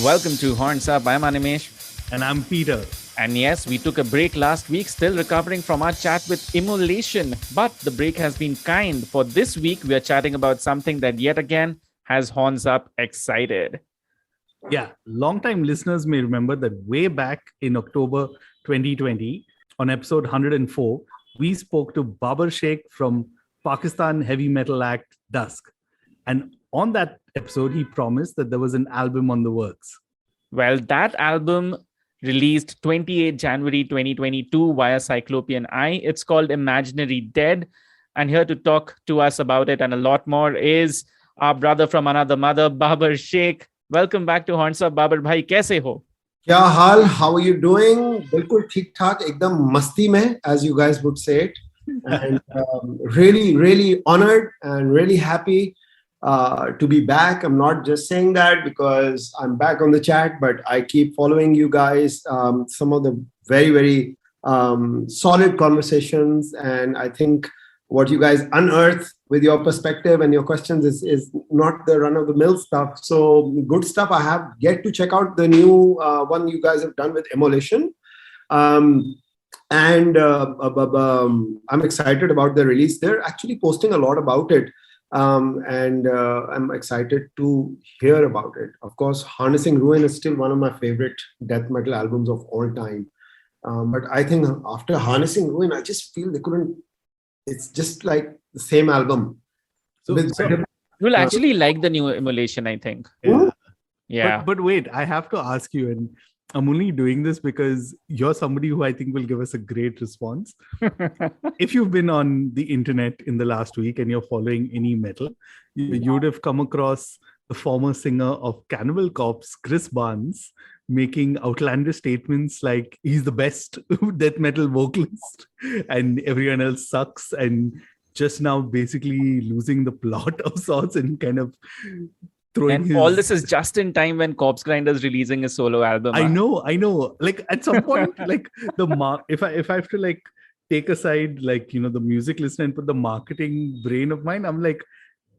Welcome to Horns Up. I'm Animesh. And I'm Peter. And yes, we took a break last week, still recovering from our chat with immolation. But the break has been kind. For this week, we are chatting about something that yet again has Horns Up excited. Yeah, long-time listeners may remember that way back in October 2020, on episode 104, we spoke to Babar Sheikh from Pakistan heavy metal act Dusk. And on that episode, he promised that there was an album on the works. Well, that album released 28 January 2022 via Cyclopean Eye. It's called Imaginary Dead. And here to talk to us about it and a lot more is our brother from another mother, Babar Sheikh. Welcome back to Horns Up, Babar Bhai. Kaise ho? Kya hal? How are you doing? Bilkul theek thak, ekdam masti mein, as you guys would say it. And really honored and really happy to be back. I'm not just saying that because I'm back on the chat, but I keep following you guys. Some of the very solid conversations, and I think what you guys unearth with your perspective and your questions is not the run-of-the-mill stuff. So good stuff. I have yet to check out the new one you guys have done with Immolation. I'm excited about the release. They're actually posting a lot about it. And I'm excited to hear about it. Of course, Harnessing Ruin is still one of my favorite death metal albums of all time. But I think after Harnessing Ruin, I just feel they couldn't. It's just like the same album. So you'll actually like the new Immolation, I think. Yeah. But wait, I have to ask you, and I'm only doing this because you're somebody who I think will give us a great response. If you've been on the internet in the last week and you're following any metal, you would have come across the former singer of Cannibal Corpse, Chris Barnes, making outlandish statements like he's the best death metal vocalist and everyone else sucks, and just now basically losing the plot of sorts and kind of and all this is just in time when Corpse Grinder is releasing a solo album. I know. Like at some point, like if I have to like take aside like the music listener and put the marketing brain of mine, I'm like,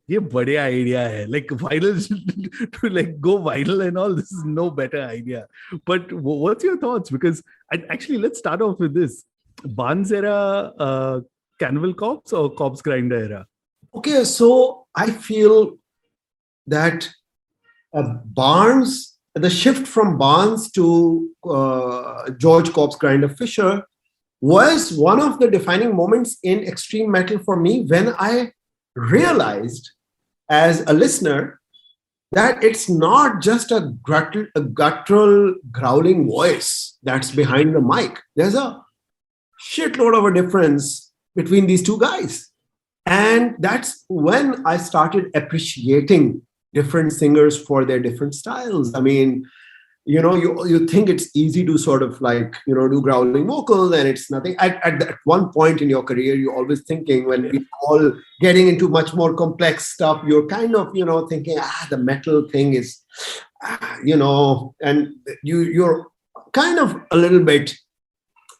ये बढ़िया idea hai. Like viral to like go viral and all. This is no better idea. But what's your thoughts? Because actually, let's start off with this: Barnes era, Cannibal Corpse or Corpse Grinder era? Okay, so I feel that Barnes, the shift from Barnes to George Corpse Grinder Fisher was one of the defining moments in extreme metal for me when I realized as a listener that it's not just a guttural growling voice that's behind the mic. There's a shitload of a difference between these two guys. And that's when I started appreciating different singers for their different styles. I mean, you think it's easy to sort of like, do growling vocals and it's nothing. At one point in your career, you're always thinking when we're all getting into much more complex stuff, you're kind of, thinking, the metal thing is, and you're kind of a little bit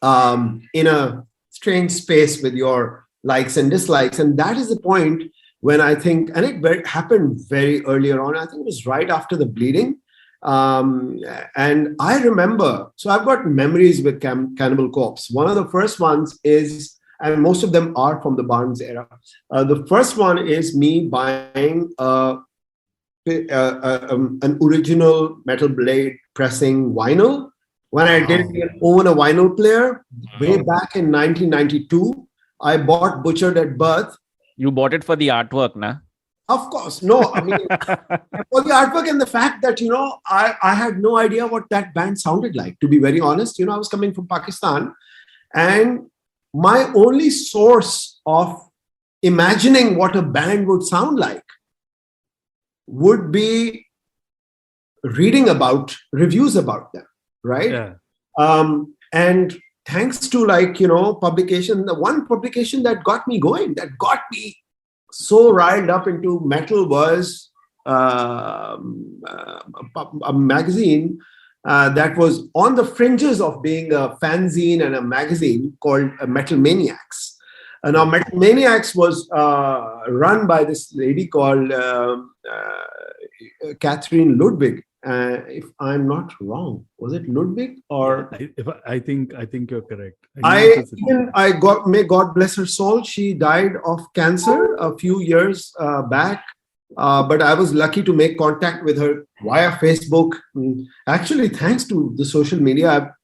in a strange space with your likes and dislikes. And that is the point when I think, and it happened very earlier on, I think it was right after the Bleeding. And I remember, so I've got memories with Cannibal Corpse. One of the first ones is, and most of them are from the Barnes era. The first one is me buying an original Metal Blade pressing vinyl. When I didn't own a vinyl player, way back in 1992, I bought Butchered at Birth. You bought it for the artwork, na? Of course. No, I mean, for the artwork and the fact that, I had no idea what that band sounded like, to be very honest. I was coming from Pakistan, and my only source of imagining what a band would sound like would be reading about reviews about them, right? Yeah. And thanks to publication, the one publication that got me going, that got me so riled up into metal was a magazine that was on the fringes of being a fanzine and a magazine called Metal Maniacs. Now, Metal Maniacs was run by this lady called Catherine Ludwig. If I'm not wrong. Was it Ludwig or? I think you're correct. May God bless her soul. She died of cancer a few years back. But I was lucky to make contact with her via Facebook. Actually, thanks to the social media,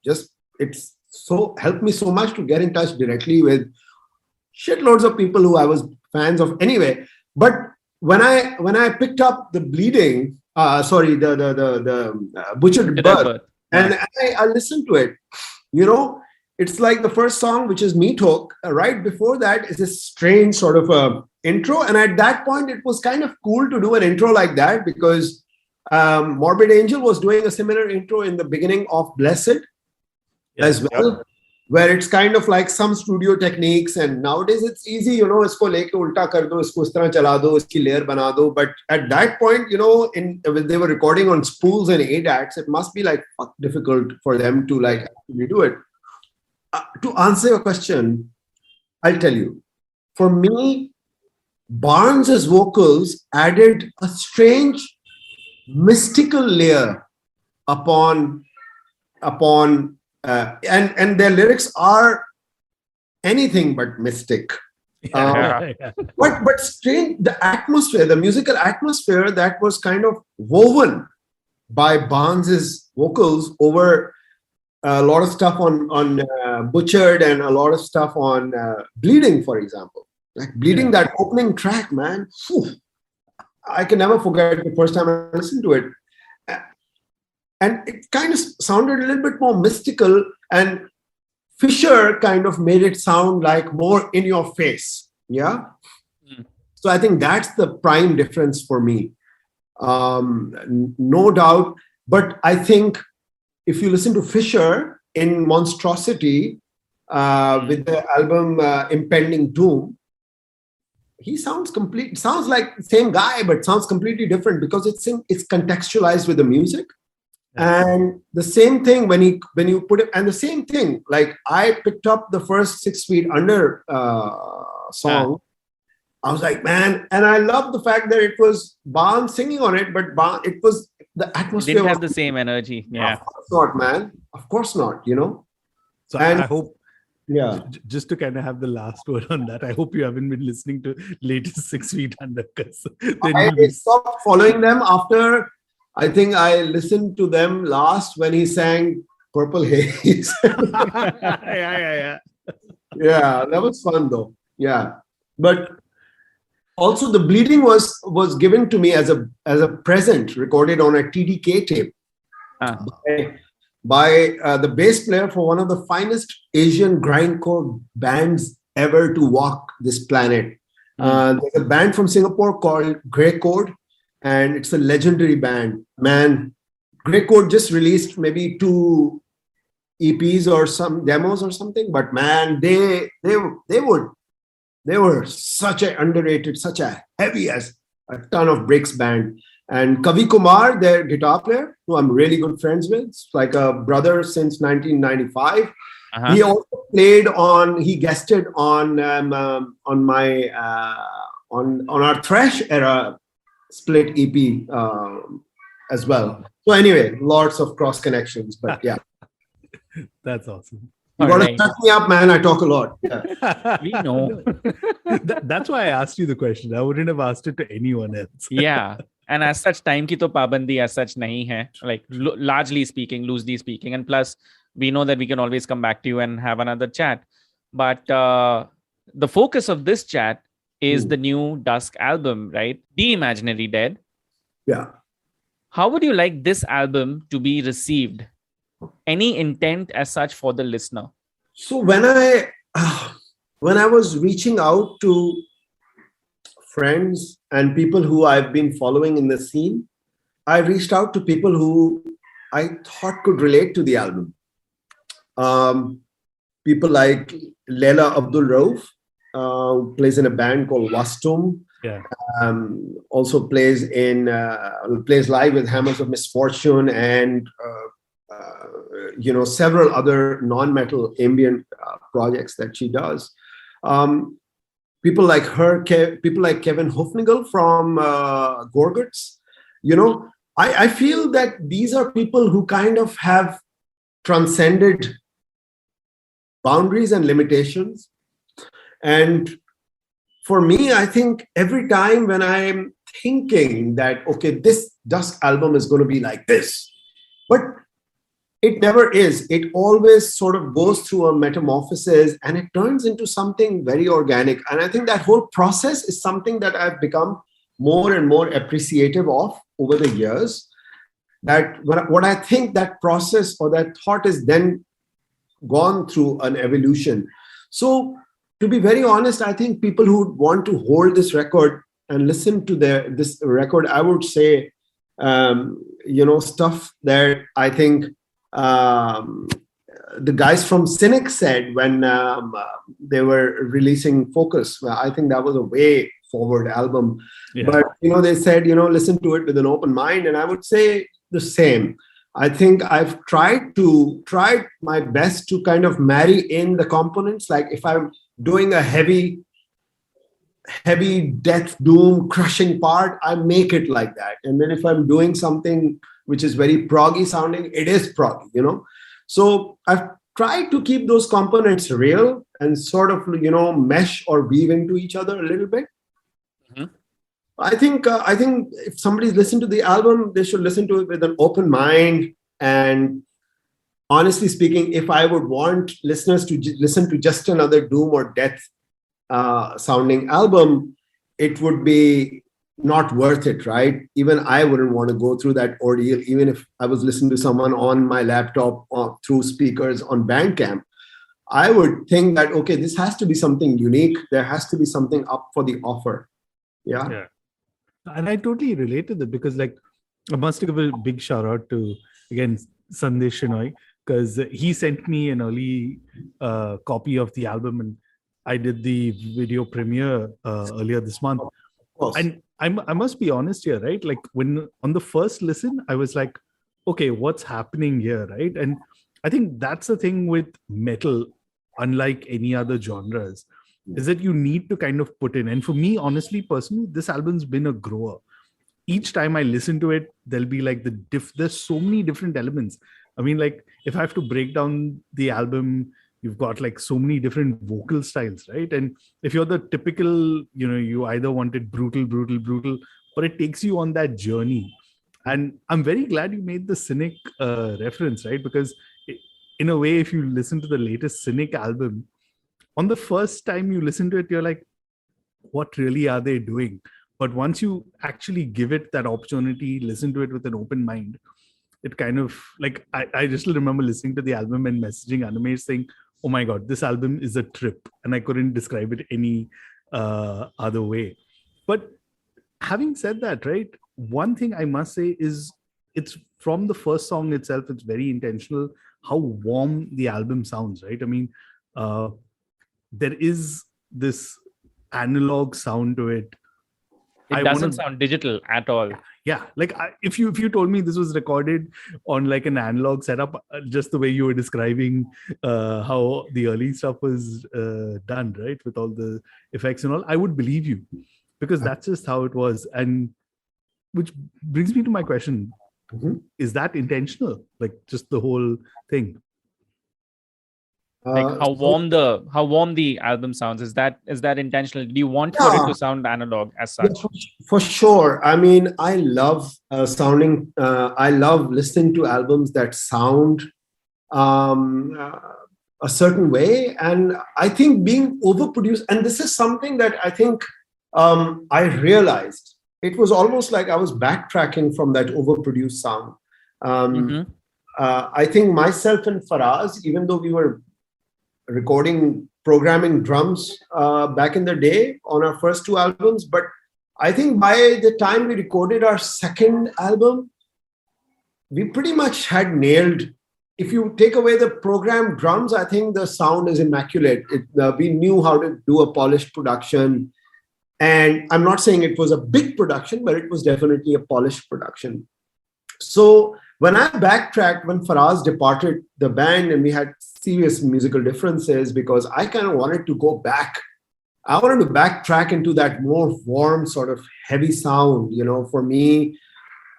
it's so helped me so much to get in touch directly with shitloads of people who I was fans of anyway. But when I picked up the bleeding, the butchered birth, and I listened to it, it's like the first song, which is Me Talk. Right before that is a strange sort of intro, and at that point it was kind of cool to do an intro like that because Morbid Angel was doing a similar intro in the beginning of Blessed as well, where it's kind of like some studio techniques, and nowadays it's easy, isko leke ulta kar do, isko is tarah chala do, iski layer bana do. But at that point, when they were recording on spools and ADATs, it must be like difficult for them to like actually do it. To answer your question, I'll tell you. For me, Barnes's vocals added a strange mystical layer upon and their lyrics are anything but mystic. But strange, the atmosphere, the musical atmosphere that was kind of woven by Barnes's vocals over a lot of stuff on Butchered and a lot of stuff on Bleeding, for example. Like Bleeding, that opening track, man. Whew, I can never forget the first time I listened to it. And it kind of sounded a little bit more mystical, and Fisher kind of made it sound like more in your face. Yeah. So I think that's the prime difference for me. No doubt. But I think if you listen to Fisher in Monstrosity with the album Impending Doom, he sounds like the same guy, but sounds completely different because it's contextualized with the music. And the same thing when you put it, and the same thing, like I picked up the first 6 Feet Under song. I was like, man, and I love the fact that it was Barnes singing on it, but it was the atmosphere. Didn't have the same energy. Yeah. Of course not, man. Of course not, So I hope, just to kind of have the last word on that, I hope you haven't been listening to latest 6 Feet Under, because I stopped following them after, I think I listened to them last when he sang Purple Haze. Yeah, that was fun though. Yeah. But also the Bleeding was given to me as a present, recorded on a TDK tape by the bass player for one of the finest Asian grindcore bands ever to walk this planet. There's a band from Singapore called Grey Code, and it's a legendary band. Man, Grey Code just released maybe 2 EPs or some demos or something, but man, they were such a underrated, such a heavy as a ton of bricks band. And Kavi Kumar, their guitar player, who I'm really good friends with, like a brother since 1995. He also he guested on our Thresh era split EP as well. So anyway, lots of cross connections, but yeah. That's awesome. You got to shut me up, man. I talk a lot. Yeah. We know. That's why I asked you the question. I wouldn't have asked it to anyone else. Yeah. And as such, time ki to pabandi as such nahi hai. Like largely speaking, loosely speaking. And plus, we know that we can always come back to you and have another chat. But the focus of this chat is the new Dusk album, right? The Imaginary Dead. Yeah. How would you like this album to be received? Any intent as such for the listener? So when I was reaching out to friends and people who I've been following in the scene, I reached out to people who I thought could relate to the album. People like Leila Abdul Rauf, who plays in a band called Wastum. Yeah. Also plays live with Hammers of Misfortune and several other non-metal ambient projects that she does. People like her, people like Kevin Hofnagel from Gorguts, I feel that these are people who kind of have transcended boundaries and limitations. And for me, I think every time when I'm thinking that, okay, this Dusk album is going to be like this, but it never is. It always sort of goes through a metamorphosis and it turns into something very organic. And I think that whole process is something that I've become more and more appreciative of over the years. That what I think that process or that thought is then gone through an evolution. So to be very honest, I think people who want to hold this record and listen to this record, I would say, stuff that I think the guys from Cynic said when they were releasing Focus. Well, I think that was a way forward album. Yeah. But, they said, listen to it with an open mind. And I would say the same. I think I've tried my best to kind of marry in the components. Like if I'm doing a heavy death, doom, crushing part, I make it like that. And then if I'm doing something which is very proggy sounding, it is proggy, So I've tried to keep those components real and sort of, mesh or weave into each other a little bit. Mm-hmm. I think if somebody's listened to the album, they should listen to it with an open mind. And honestly speaking, if I would want listeners to listen to just another doom or death sounding album, it would be not worth it, right? Even I wouldn't want to go through that ordeal, even if I was listening to someone on my laptop or through speakers on Bandcamp. I would think that, okay, this has to be something unique. There has to be something up for the offer. Yeah. And I totally relate to that because I must give a big shout out to, again, Sandesh Shenoy, because he sent me an early copy of the album and I did the video premiere earlier this month. And I must be honest here, right? Like when on the first listen, I was like, okay, what's happening here, right? And I think that's the thing with metal, unlike any other genres, is that you need to kind of put in. And for me, honestly, personally, this album's been a grower. Each time I listen to it, there'll be like there's so many different elements. I mean, like if I have to break down the album, you've got like so many different vocal styles, right? And if you're the typical, you either want it brutal, or it takes you on that journey. And I'm very glad you made the Cynic reference, right? Because in a way, if you listen to the latest Cynic album, on the first time you listen to it, you're like, what really are they doing? But once you actually give it that opportunity, listen to it with an open mind, it kind of like, I just remember listening to the album and messaging Animesh saying, oh my God, this album is a trip. And I couldn't describe it any other way. But having said that, right, one thing I must say is it's from the first song itself, it's very intentional how warm the album sounds, right? I mean, there is this analog sound to it. It doesn't sound digital at all. Yeah, like if you told me this was recorded on like an analog setup, just the way you were describing how the early stuff was done, right, with all the effects and all, I would believe you, because that's just how it was. And which brings me to my question: is that intentional? Like just the whole thing? Like how warm the album sounds, is that intentional? Do you want for it to sound analog as such? Yeah, for sure. I mean, I love I love listening to albums that sound a certain way, and I think being overproduced, and this is something that I think I realized, it was almost like I was backtracking from that overproduced sound. I think myself and Faraz, even though we were programming drums back in the day on our first two albums, but I think by the time we recorded our second album, we pretty much had nailed. If you take away the programmed drums, I think the sound is immaculate. We knew how to do a polished production, and I'm not saying it was a big production, but it was definitely a polished production. So when I backtracked, when Faraz departed the band and we had serious musical differences, because I kind of wanted to go back. I wanted to backtrack into that more warm sort of heavy sound. For me,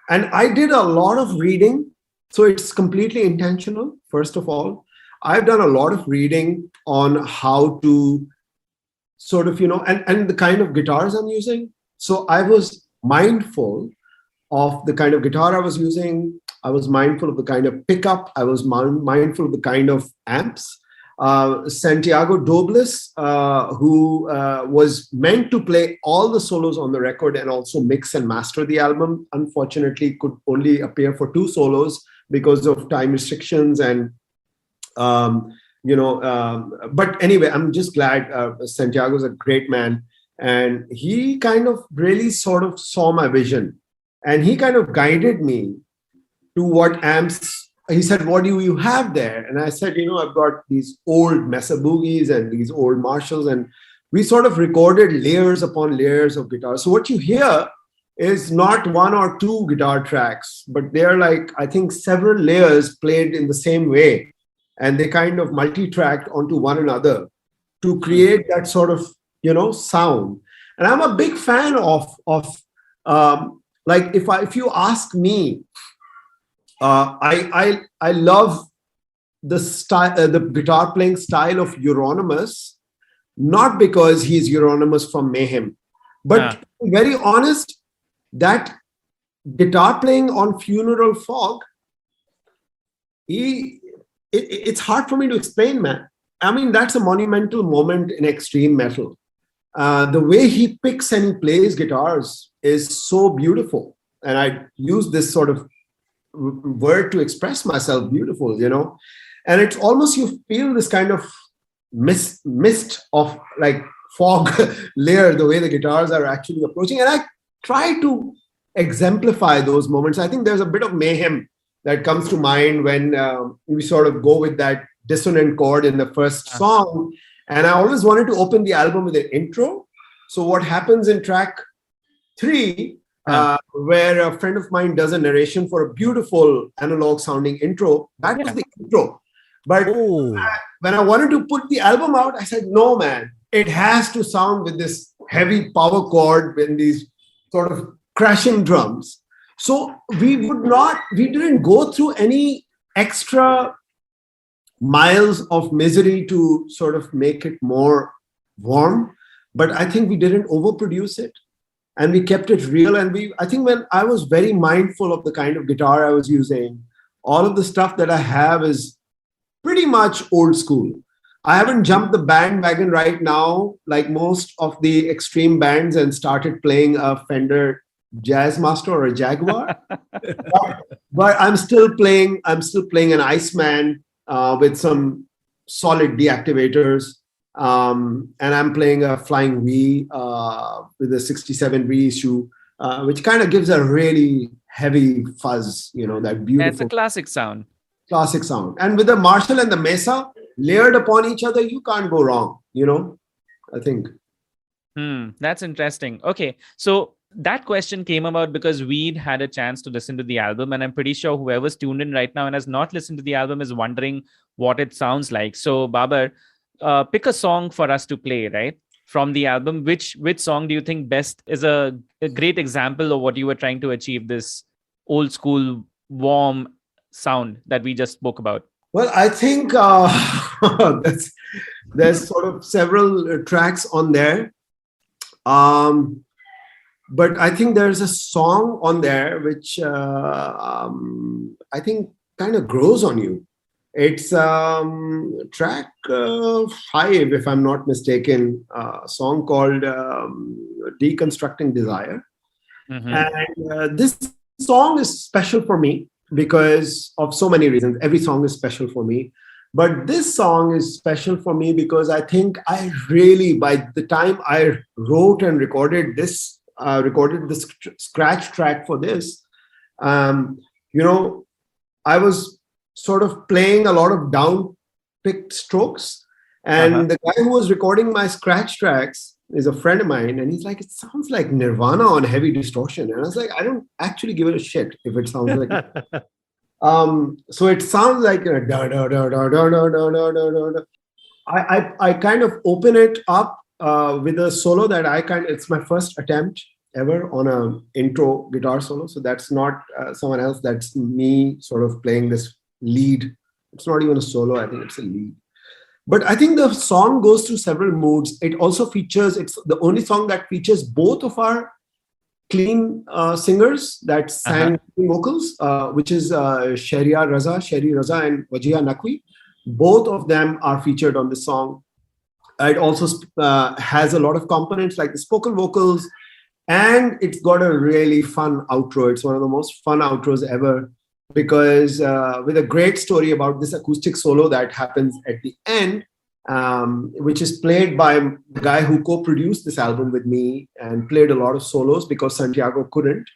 And I did a lot of reading. So it's completely intentional, first of all. I've done a lot of reading on how to sort of, and the kind of guitars I'm using. So I was mindful of the kind of guitar I was using. I was mindful of the kind of pickup. I was mindful of the kind of amps. Santiago Dobles, who was meant to play all the solos on the record and also mix and master the album, unfortunately could only appear for 2 solos because of time restrictions and but anyway, I'm just glad. Santiago's a great man, and he kind of really sort of saw my vision, and he kind of guided me to what amps. He said, "What do you have there?" And I said, "I've got these old Mesa Boogies and these old Marshalls," and we sort of recorded layers upon layers of guitars. So what you hear is not 1 or 2 guitar tracks, but they're like, I think, several layers played in the same way. And they kind of multi-tracked onto one another to create that sort of, sound. And I'm a big fan of like, if you ask me, I love the style, the guitar playing style of Euronymous, not because he's Euronymous from Mayhem, but to be very honest, that guitar playing on Funeral Fog, it's hard for me to explain, man. I mean, that's a monumental moment in extreme metal. The way he picks and he plays guitars is so beautiful. And I use this sort of word to express myself, beautiful, And it's almost, you feel this kind of mist of like fog layer, the way the guitars are actually approaching. And I try to exemplify those moments. I think there's a bit of Mayhem that comes to mind when we sort of go with that dissonant chord in the first song. And I always wanted to open the album with an intro. So what happens in track 3, where a friend of mine does a narration for a beautiful analog sounding intro, that was the intro. But when I wanted to put the album out, I said, no, man, it has to sound with this heavy power chord and these sort of crashing drums. So we didn't go through any extra miles of misery to sort of make it more warm, but I think we didn't overproduce it, and we kept it real. And I think when I was very mindful of the kind of guitar I was using, all of the stuff that I have is pretty much old school. I haven't jumped the bandwagon right now, like most of the extreme bands, and started playing a Fender Jazzmaster or a Jaguar, but I'm still playing an Iceman with some solid deactivators, and I'm playing a Flying V with a 67 reissue, which kind of gives a really heavy fuzz, that beautiful. That's a classic sound. And with the Marshall and the Mesa layered upon each other, you can't go wrong, I think. That's interesting. Okay, so that question came about because we'd had a chance to listen to the album, and I'm pretty sure whoever's tuned in right now and has not listened to the album is wondering what it sounds like. So Babar, pick a song for us to play, right, from the album. Which song do you think best is a great example of what you were trying to achieve, this old school warm sound that we just spoke about? Well, I think there's sort of several tracks on there. But I think there's a song on there which I think kind of grows on you. It's track 5, if I'm not mistaken, a song called Deconstructing Desire. And this song is special for me because of so many reasons. Every song is special for me. But this song is special for me because I think I really, by the time I wrote and recorded the scratch track for this, I was sort of playing a lot of down-picked strokes. And the guy who was recording my scratch tracks is a friend of mine. And he's like, it sounds like Nirvana on heavy distortion. And I was like, I don't actually give it a shit if it sounds like so it sounds like da, da, da, da, da, da, da, da, da, da. I kind of open it up with a solo that it's my first attempt ever on a intro guitar solo. So that's not someone else. That's me sort of playing this lead. It's not even a solo. I think it's a lead. But I think the song goes through several moods. It also features, it's the only song that features both of our clean singers that sang vocals, which is Sherry Raza and Wajia Naqvi. Both of them are featured on the song. It also has a lot of components like the spoken vocals, and it's got a really fun outro. It's one of the most fun outros ever, because with a great story about this acoustic solo that happens at the end, which is played by the guy who co-produced this album with me and played a lot of solos because Santiago couldn't.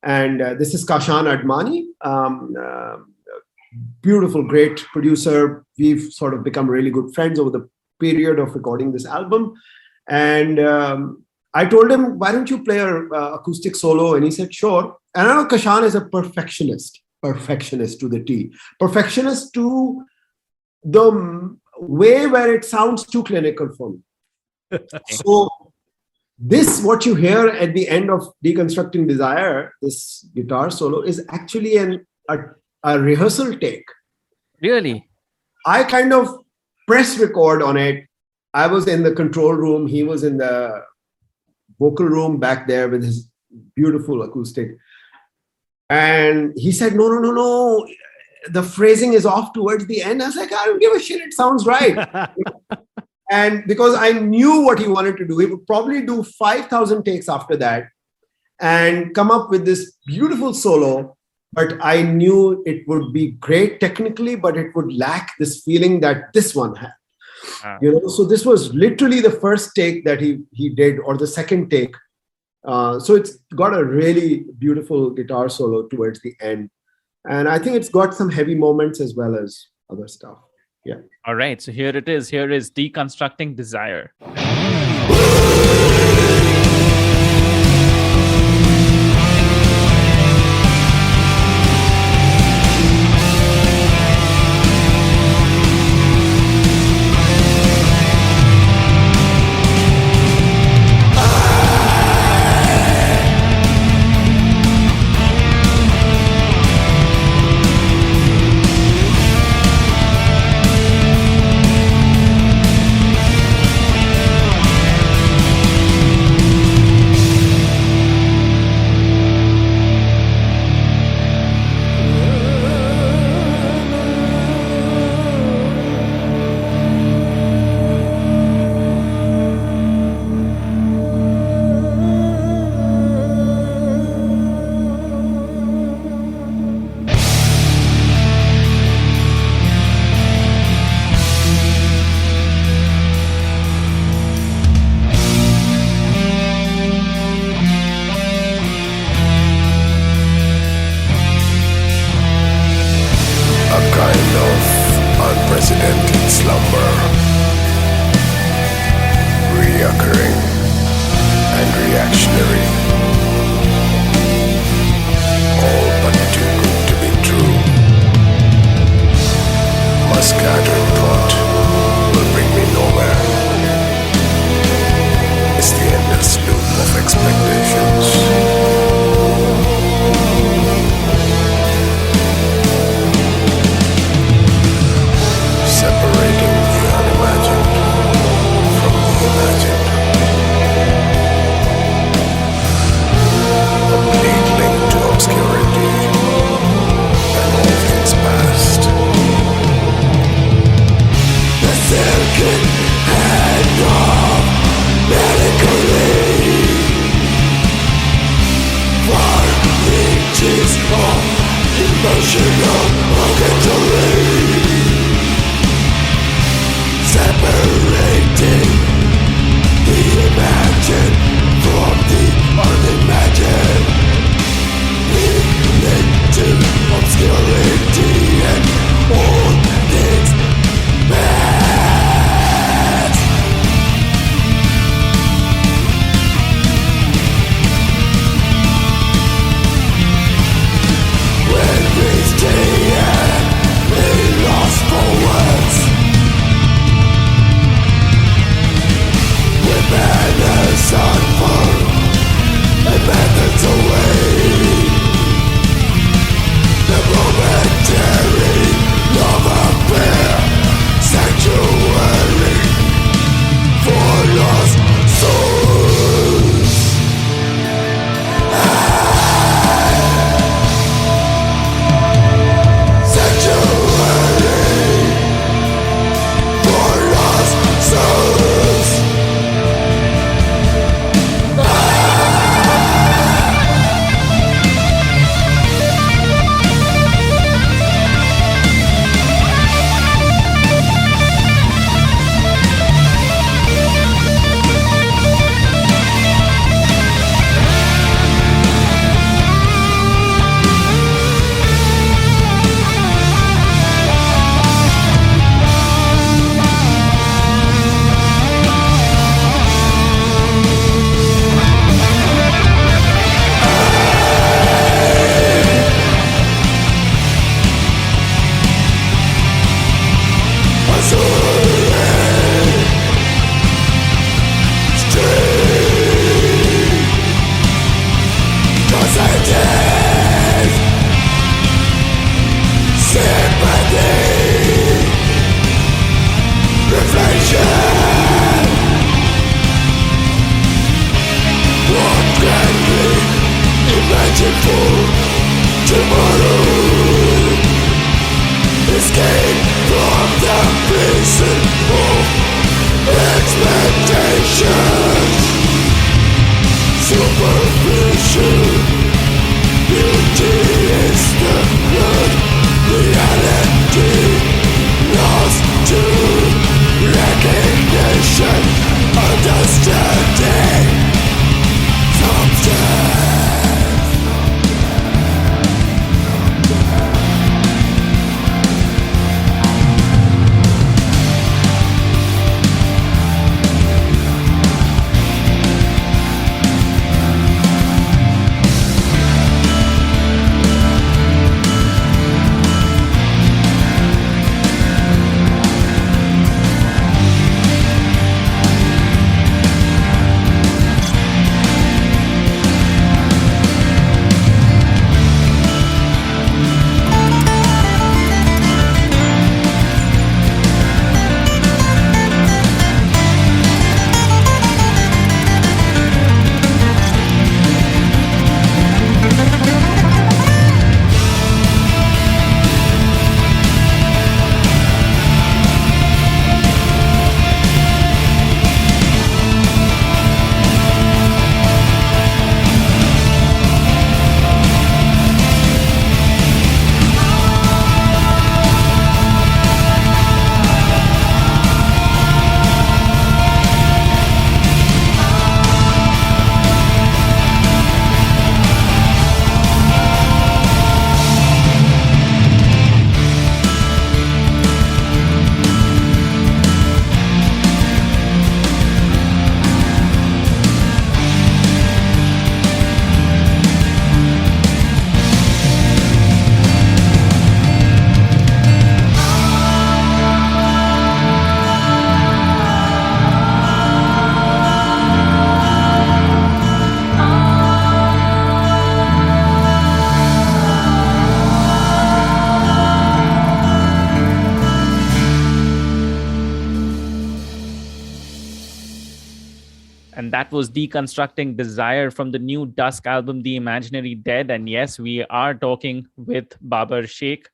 And this is Kashan Admani, beautiful, great producer. We've sort of become really good friends over the period of recording this album. And I told him, why don't you play an acoustic solo? And he said, sure. And I know Kashan is a perfectionist to the T. Perfectionist to the way where it sounds too clinical for me. So this, what you hear at the end of Deconstructing Desire, this guitar solo, is actually a rehearsal take. Really? I kind of press record on it. I was in the control room. He was in the vocal room back there with his beautiful acoustic. And he said, no. The phrasing is off towards the end. I was like, I don't give a shit. It sounds right. And because I knew what he wanted to do, he would probably do 5,000 takes after that and come up with this beautiful solo. But I knew it would be great technically, but it would lack this feeling that this one had. So this was literally the first take that he did, or the second take. So it's got a really beautiful guitar solo towards the end. And I think it's got some heavy moments as well as other stuff. Yeah. All right. So here it is. Here is Deconstructing Desire. searching for tomorrow. Escape from the prison of expectations. Superficial beauty is the blood. Reality lost to recognition. Understanding substance. And that was Deconstructing Desire from the new Dusk album, The Imaginary Dead. And yes, we are talking with Babar Sheikh.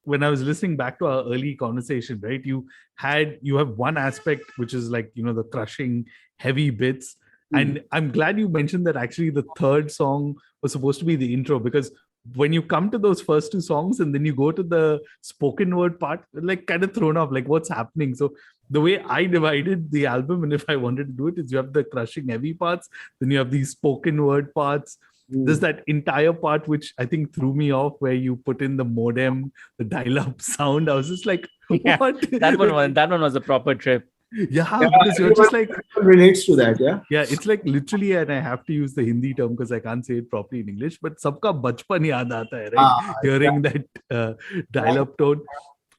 When I was listening back to our early conversation, right, you have one aspect which is like, the crushing heavy bits. And I'm glad you mentioned that actually the third song was supposed to be the intro, because when you come to those first two songs and then you go to the spoken word part, like kind of thrown off, like what's happening. So the way I divided the album, and if I wanted to do it, is you have the crushing heavy parts, then you have these spoken word parts. There's that entire part which I think threw me off, where you put in the modem, the dial-up sound. I was just like, what? That one was a proper trip. Yeah, because you're just like, relates to that. Yeah, it's like literally, and I have to use the Hindi term because I can't say it properly in English, but sabka bachpan yaad aata hai, right? Hearing that dial-up tone,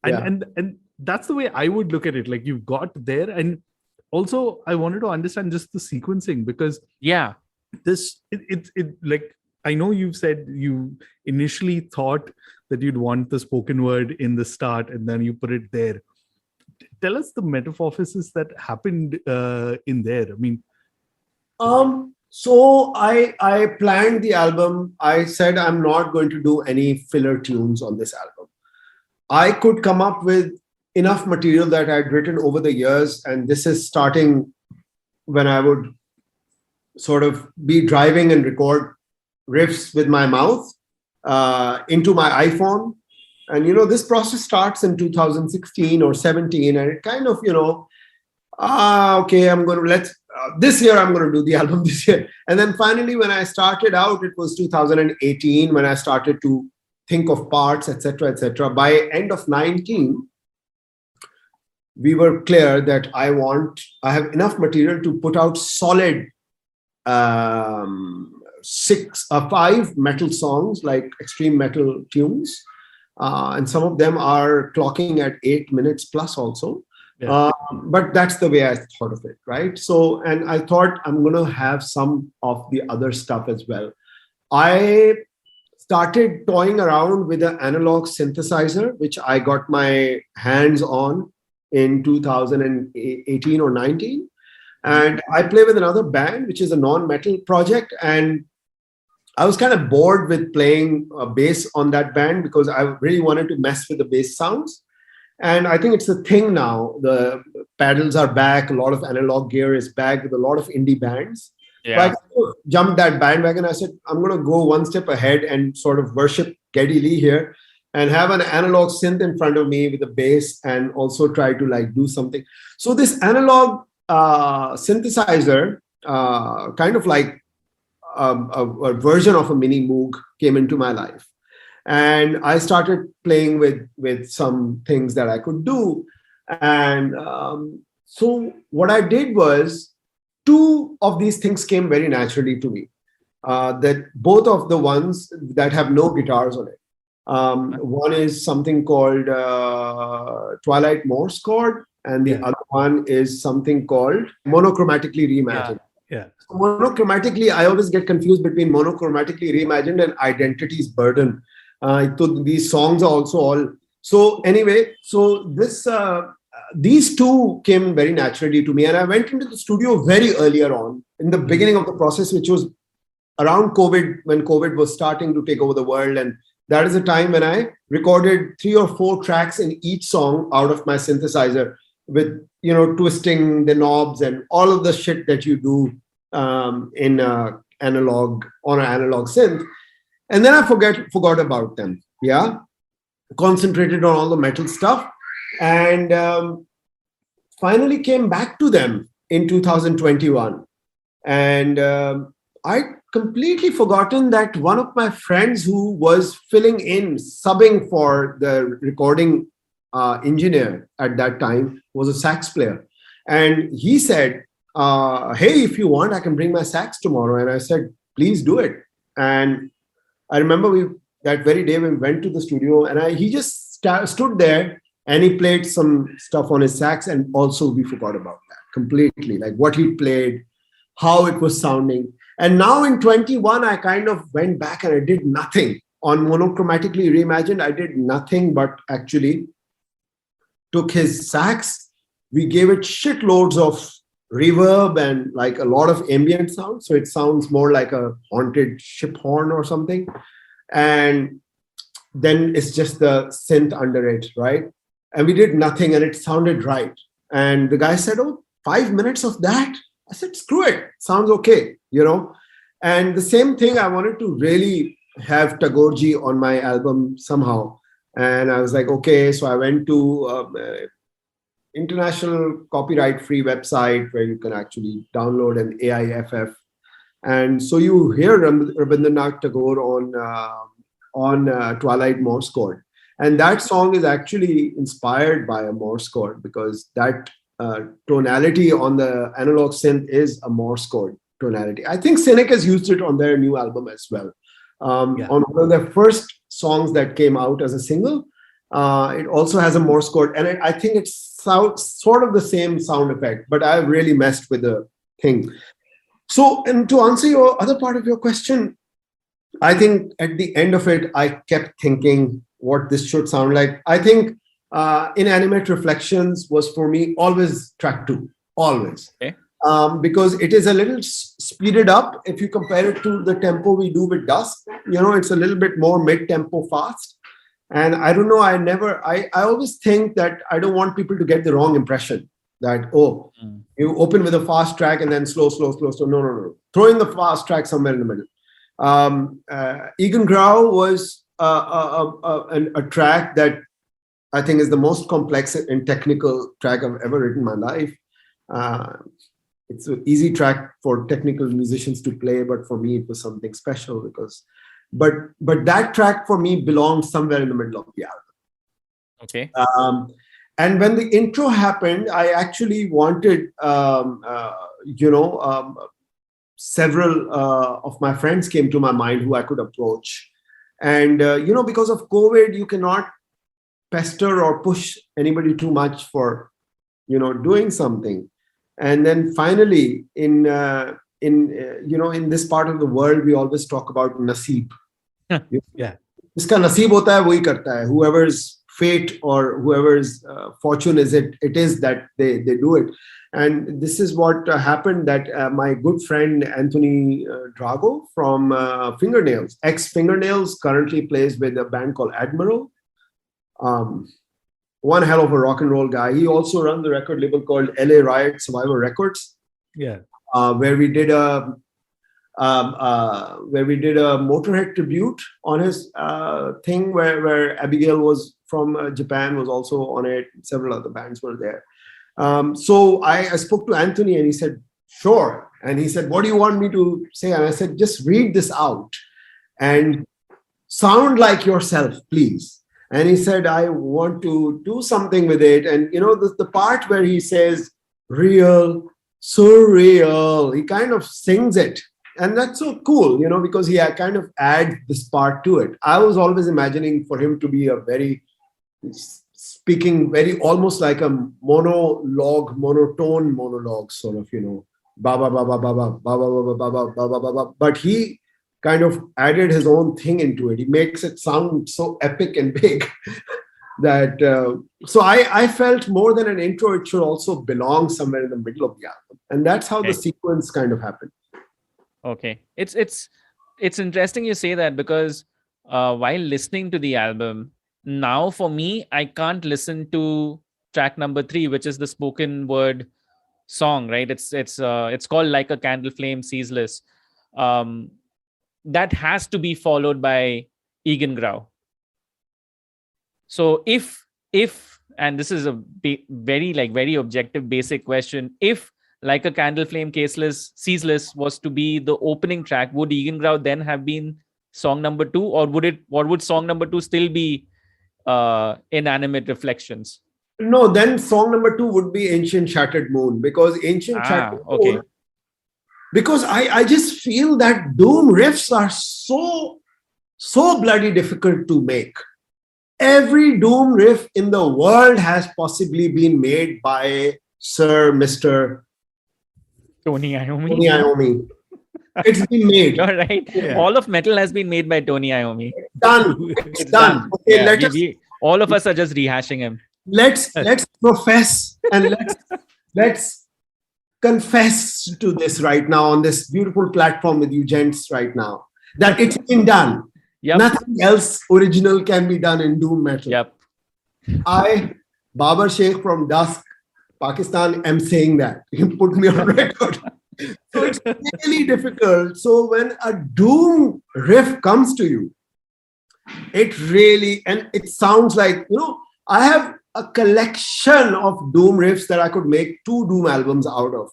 and that's the way I would look at it. Like, you've got there, and also I wanted to understand just the sequencing, because this it like, I know you've said you initially thought that you'd want the spoken word in the start and then you put it there. Tell us the metamorphosis that happened in there. I mean, so I planned the album. I said I'm not going to do any filler tunes on this album. I could come up with enough material that I'd written over the years, and this is starting when I would sort of be driving and record riffs with my mouth into my iPhone. And, this process starts in 2016 or 17, and it kind of, okay, I'm going to this year I'm going to do the album this year. And then finally, when I started out, it was 2018 when I started to think of parts, etc., etc. By end of 19, we were clear that I have enough material to put out solid 5 metal songs, like extreme metal tunes. And some of them are clocking at 8 minutes plus also. Yeah. But that's the way I thought of it, right? So, and I thought I'm going to have some of the other stuff as well. I started toying around with an analog synthesizer, which I got my hands on in 2018 or 19. And I play with another band, which is a non-metal project. And I was kind of bored with playing bass on that band because I really wanted to mess with the bass sounds. And I think it's a thing now. The pedals are back. A lot of analog gear is back with a lot of indie bands. So I Yeah. jumped that bandwagon. I said, I'm going to go one step ahead and sort of worship Geddy Lee here and have an analog synth in front of me with a bass and also try to like do something. So this analog synthesizer, kind of like a version of a mini Moog, came into my life. And I started playing with some things that I could do. And so what I did was, two of these things came very naturally to me. That both of the ones that have no guitars on it. One is something called Twilight Morse chord, and the other one is something called monochromatically reimagined. Yeah. Monochromatically, I always get confused between monochromatically reimagined and identity's burden. So these songs are also all. So anyway, so this these two came very naturally to me, and I went into the studio very earlier on in the beginning of the process, which was around COVID, when COVID was starting to take over the world. And that is the time when I recorded 3 or 4 tracks in each song out of my synthesizer with, twisting the knobs and all of the shit that you do in analog, on an analog synth. And then I forgot about them. Yeah. Concentrated on all the metal stuff. And finally came back to them in 2021. And I'd completely forgotten that one of my friends who was filling in, subbing for the recording engineer at that time, was a sax player. And he said, hey, if you want, I can bring my sax tomorrow. And I said, please do it. And I remember that very day we went to the studio, and he just stood there and he played some stuff on his sax. And also we forgot about that completely, like what he played, how it was sounding. And now in 21, I kind of went back and I did nothing. On Monochromatically Reimagined, I did nothing but actually took his sax. We gave it shitloads of reverb and like a lot of ambient sound. So it sounds more like a haunted ship horn or something. And then it's just the synth under it, right? And we did nothing and it sounded right. And the guy said, oh, 5 minutes of that? I said, screw it. Sounds okay, And the same thing, I wanted to really have Tagorji on my album somehow. And I was like, okay. So I went to international copyright-free website where you can actually download an AIFF. And so you hear Rabindranath Tagore on Twilight Morse chord. And that song is actually inspired by a Morse chord, because that tonality on the analog synth is a Morse chord tonality. I think Cynic has used it on their new album as well. On one of their first songs that came out as a single, it also has a Morse chord. And I think it's sort of the same sound effect, but I really messed with the thing. So, and to answer your other part of your question, I think at the end of it, I kept thinking what this should sound like. I think Inanimate Reflections was for me always track 2, always. Okay. Because it is a little speeded up if you compare it to the tempo we do with Dusk. It's a little bit more mid-tempo fast. And I don't know, I always think that I don't want people to get the wrong impression that, you open with a fast track and then slow. No. Throw in the fast track somewhere in the middle. Egan Grau was a track that I think is the most complex and technical track I've ever written in my life. It's an easy track for technical musicians to play, but for me, it was something special because, but that track for me belonged somewhere in the middle of the album. Okay. And when the intro happened, I actually wanted, several of my friends came to my mind who I could approach. And, because of COVID, you cannot pester or push anybody too much for, doing something. And then finally, in this part of the world, we always talk about naseeb. Yeah. Iska naseeb hota hai, wohi karta hai. Whoever's fate or whoever's fortune it is that they do it. And this is what happened, that my good friend Anthony Drago from Fingernails, ex-Fingernails, currently plays with a band called Admiral. One hell of a rock and roll guy. He also runs a record label called LA Riot Survivor Records. Yeah. Where we did a Motorhead tribute on his thing, where Abigail was from Japan was also on it. Several other bands were there. So I spoke to Anthony and he said, sure. And he said, what do you want me to say? And I said, just read this out and sound like yourself, please. And he said, I want to do something with it. And, the part where he says, real, surreal, he kind of sings it. And that's so cool, because he kind of adds this part to it. I was always imagining for him to be speaking very almost like a monotone monologue, sort of, ba ba ba ba ba ba ba ba ba ba ba ba ba. But he kind of added his own thing into it. He makes it sound so epic and big that so I felt more than an intro, it should also belong somewhere in the middle of the album, and that's how the sequence kind of happened. Okay, it's interesting you say that, because while listening to the album now, for me, I can't listen to track number 3, which is the spoken word song, right? It's called Like a Candle Flame, Ceaseless. That has to be followed by Egan Grau. So if and this is a very objective, basic question, if Like a Candle Flame, Ceaseless was to be the opening track, would Egan Grau then have been song number 2, or would song number 2 still be Inanimate Reflections? No, then song number 2 would be Ancient Shattered Moon, because Shattered Moon, because I just feel that doom riffs are so bloody difficult to make. Every doom riff in the world has possibly been made by Mr. Tony Iommi. It's been made. All right. Yeah. All of metal has been made by Tony Iommi. It's done. Okay, yeah, all of us are just rehashing him. Let's profess and let's confess to this right now on this beautiful platform with you gents right now, that it's been done. Yep. Nothing else original can be done in doom metal. Yep. I, Babar Sheikh from Dusk, Pakistan, am saying that. You put me on record. So it's really difficult. So when a doom riff comes to you, it really, and it sounds like, I have a collection of doom riffs that I could make 2 doom albums out of,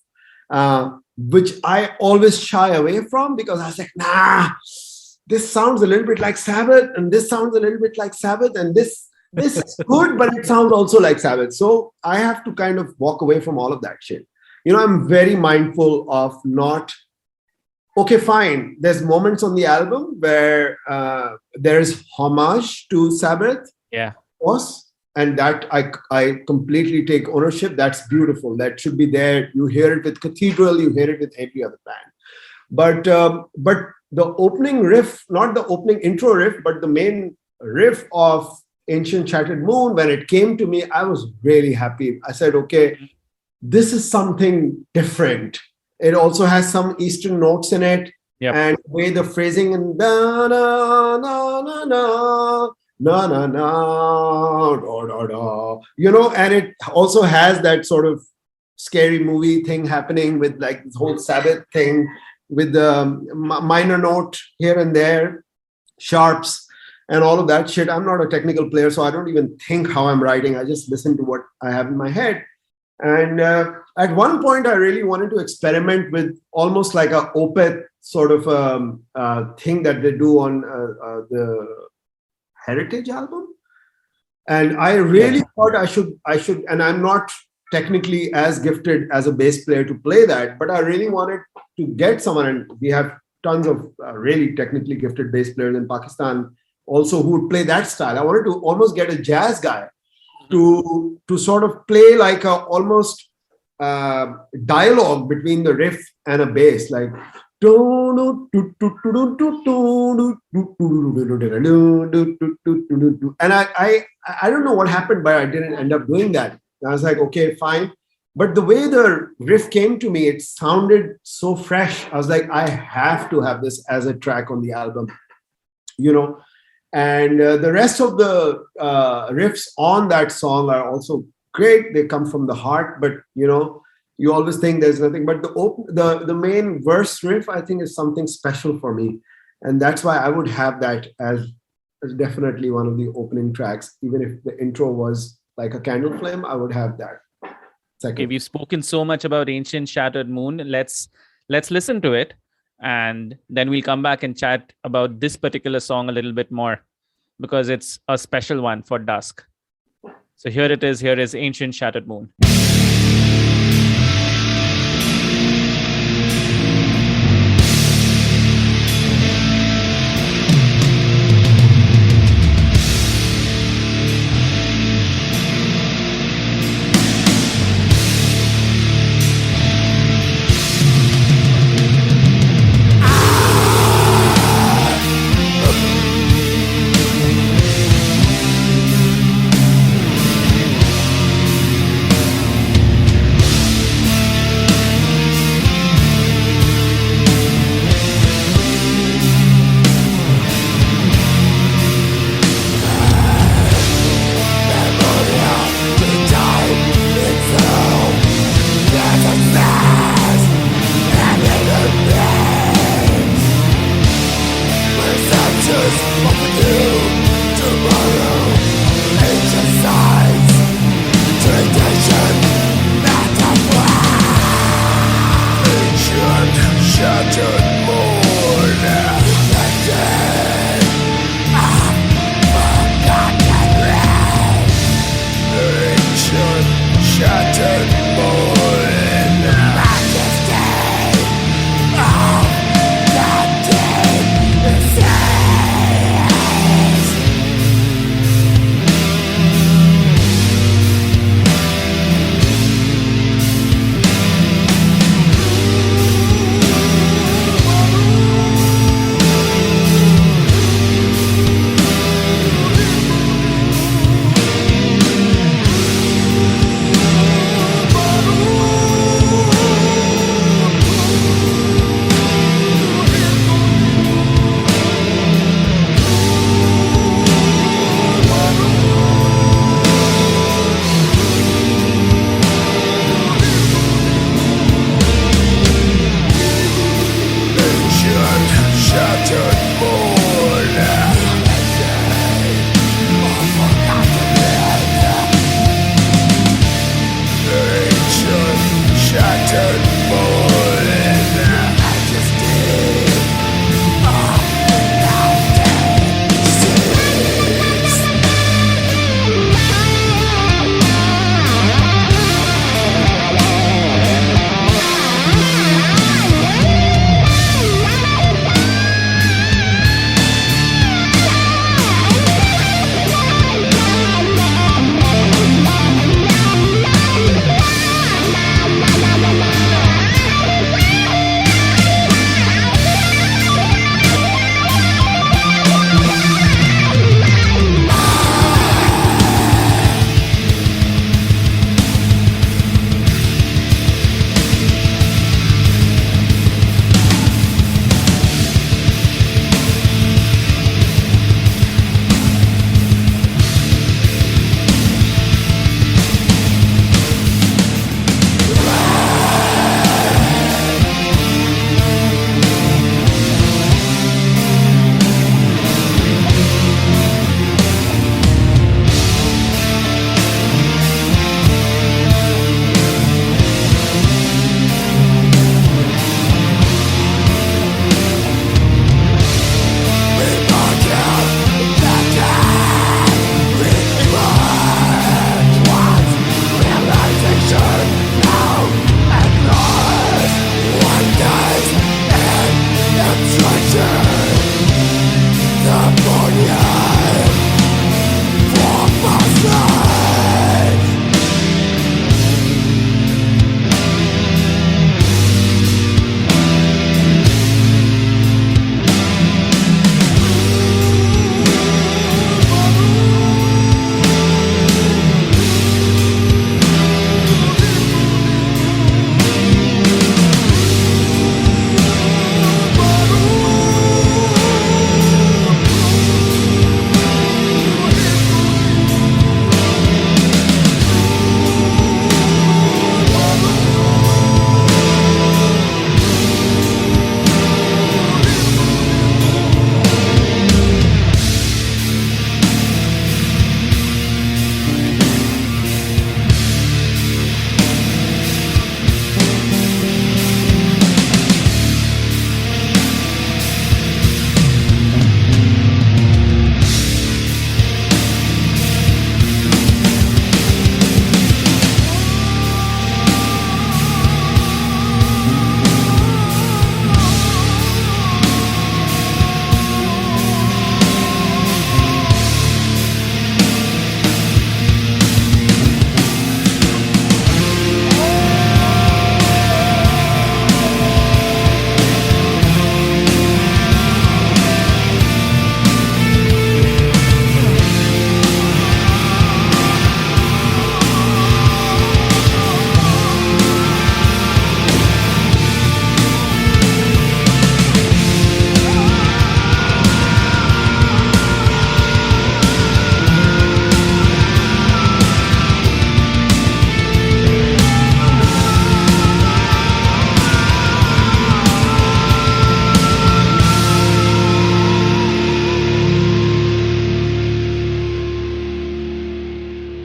which I always shy away from, because I was like, nah, this sounds a little bit like Sabbath, and this sounds a little bit like Sabbath, and this is good, but it sounds also like Sabbath. So I have to kind of walk away from all of that shit. I'm very mindful of not, okay, fine, there's moments on the album where there's homage to Sabbath. Yeah. Of course. And that I completely take ownership. That's beautiful. That should be there. You hear it with Cathedral, you hear it with every other band. But the opening riff, not the opening intro riff, but the main riff of Ancient Shattered Moon, when it came to me, I was really happy. I said, okay, this is something different. It also has some Eastern notes in it. Yep. And the way the phrasing and da na na na na na na na da da da, and it also has that sort of scary movie thing happening with like this whole Sabbath thing with the minor note here and there, sharps and all of that shit. I'm not a technical player, so I don't even think how I'm writing. I just listen to what I have in my head. And at one point, I really wanted to experiment with almost like a Opeth sort of thing that they do on the Heritage album. And I really thought I should, and I'm not technically as gifted as a bass player to play that, but I really wanted to get someone, and we have tons of really technically gifted bass players in Pakistan also who would play that style. I wanted to almost get a jazz guy to sort of play like a almost dialogue between the riff and a bass, like And I don't know what happened, but I didn't end up doing that. And I was like, okay, fine. But the way the riff came to me, it sounded so fresh. I was like, I have to have this as a track on the album, you know. And the rest of the riffs on that song are also great. They come from the heart, but you know, you always think there's nothing. But the main verse riff, I think, is something special for me, and that's why I would have that as definitely one of the opening tracks. Even if the intro was like a candle flame, I would have that. Okay, we've spoken so much about Ancient Shattered Moon. Let's listen to it, and then we'll come back and chat about this particular song a little bit more, because it's a special one for Dusk. So here it is. Here is Ancient Shattered Moon. I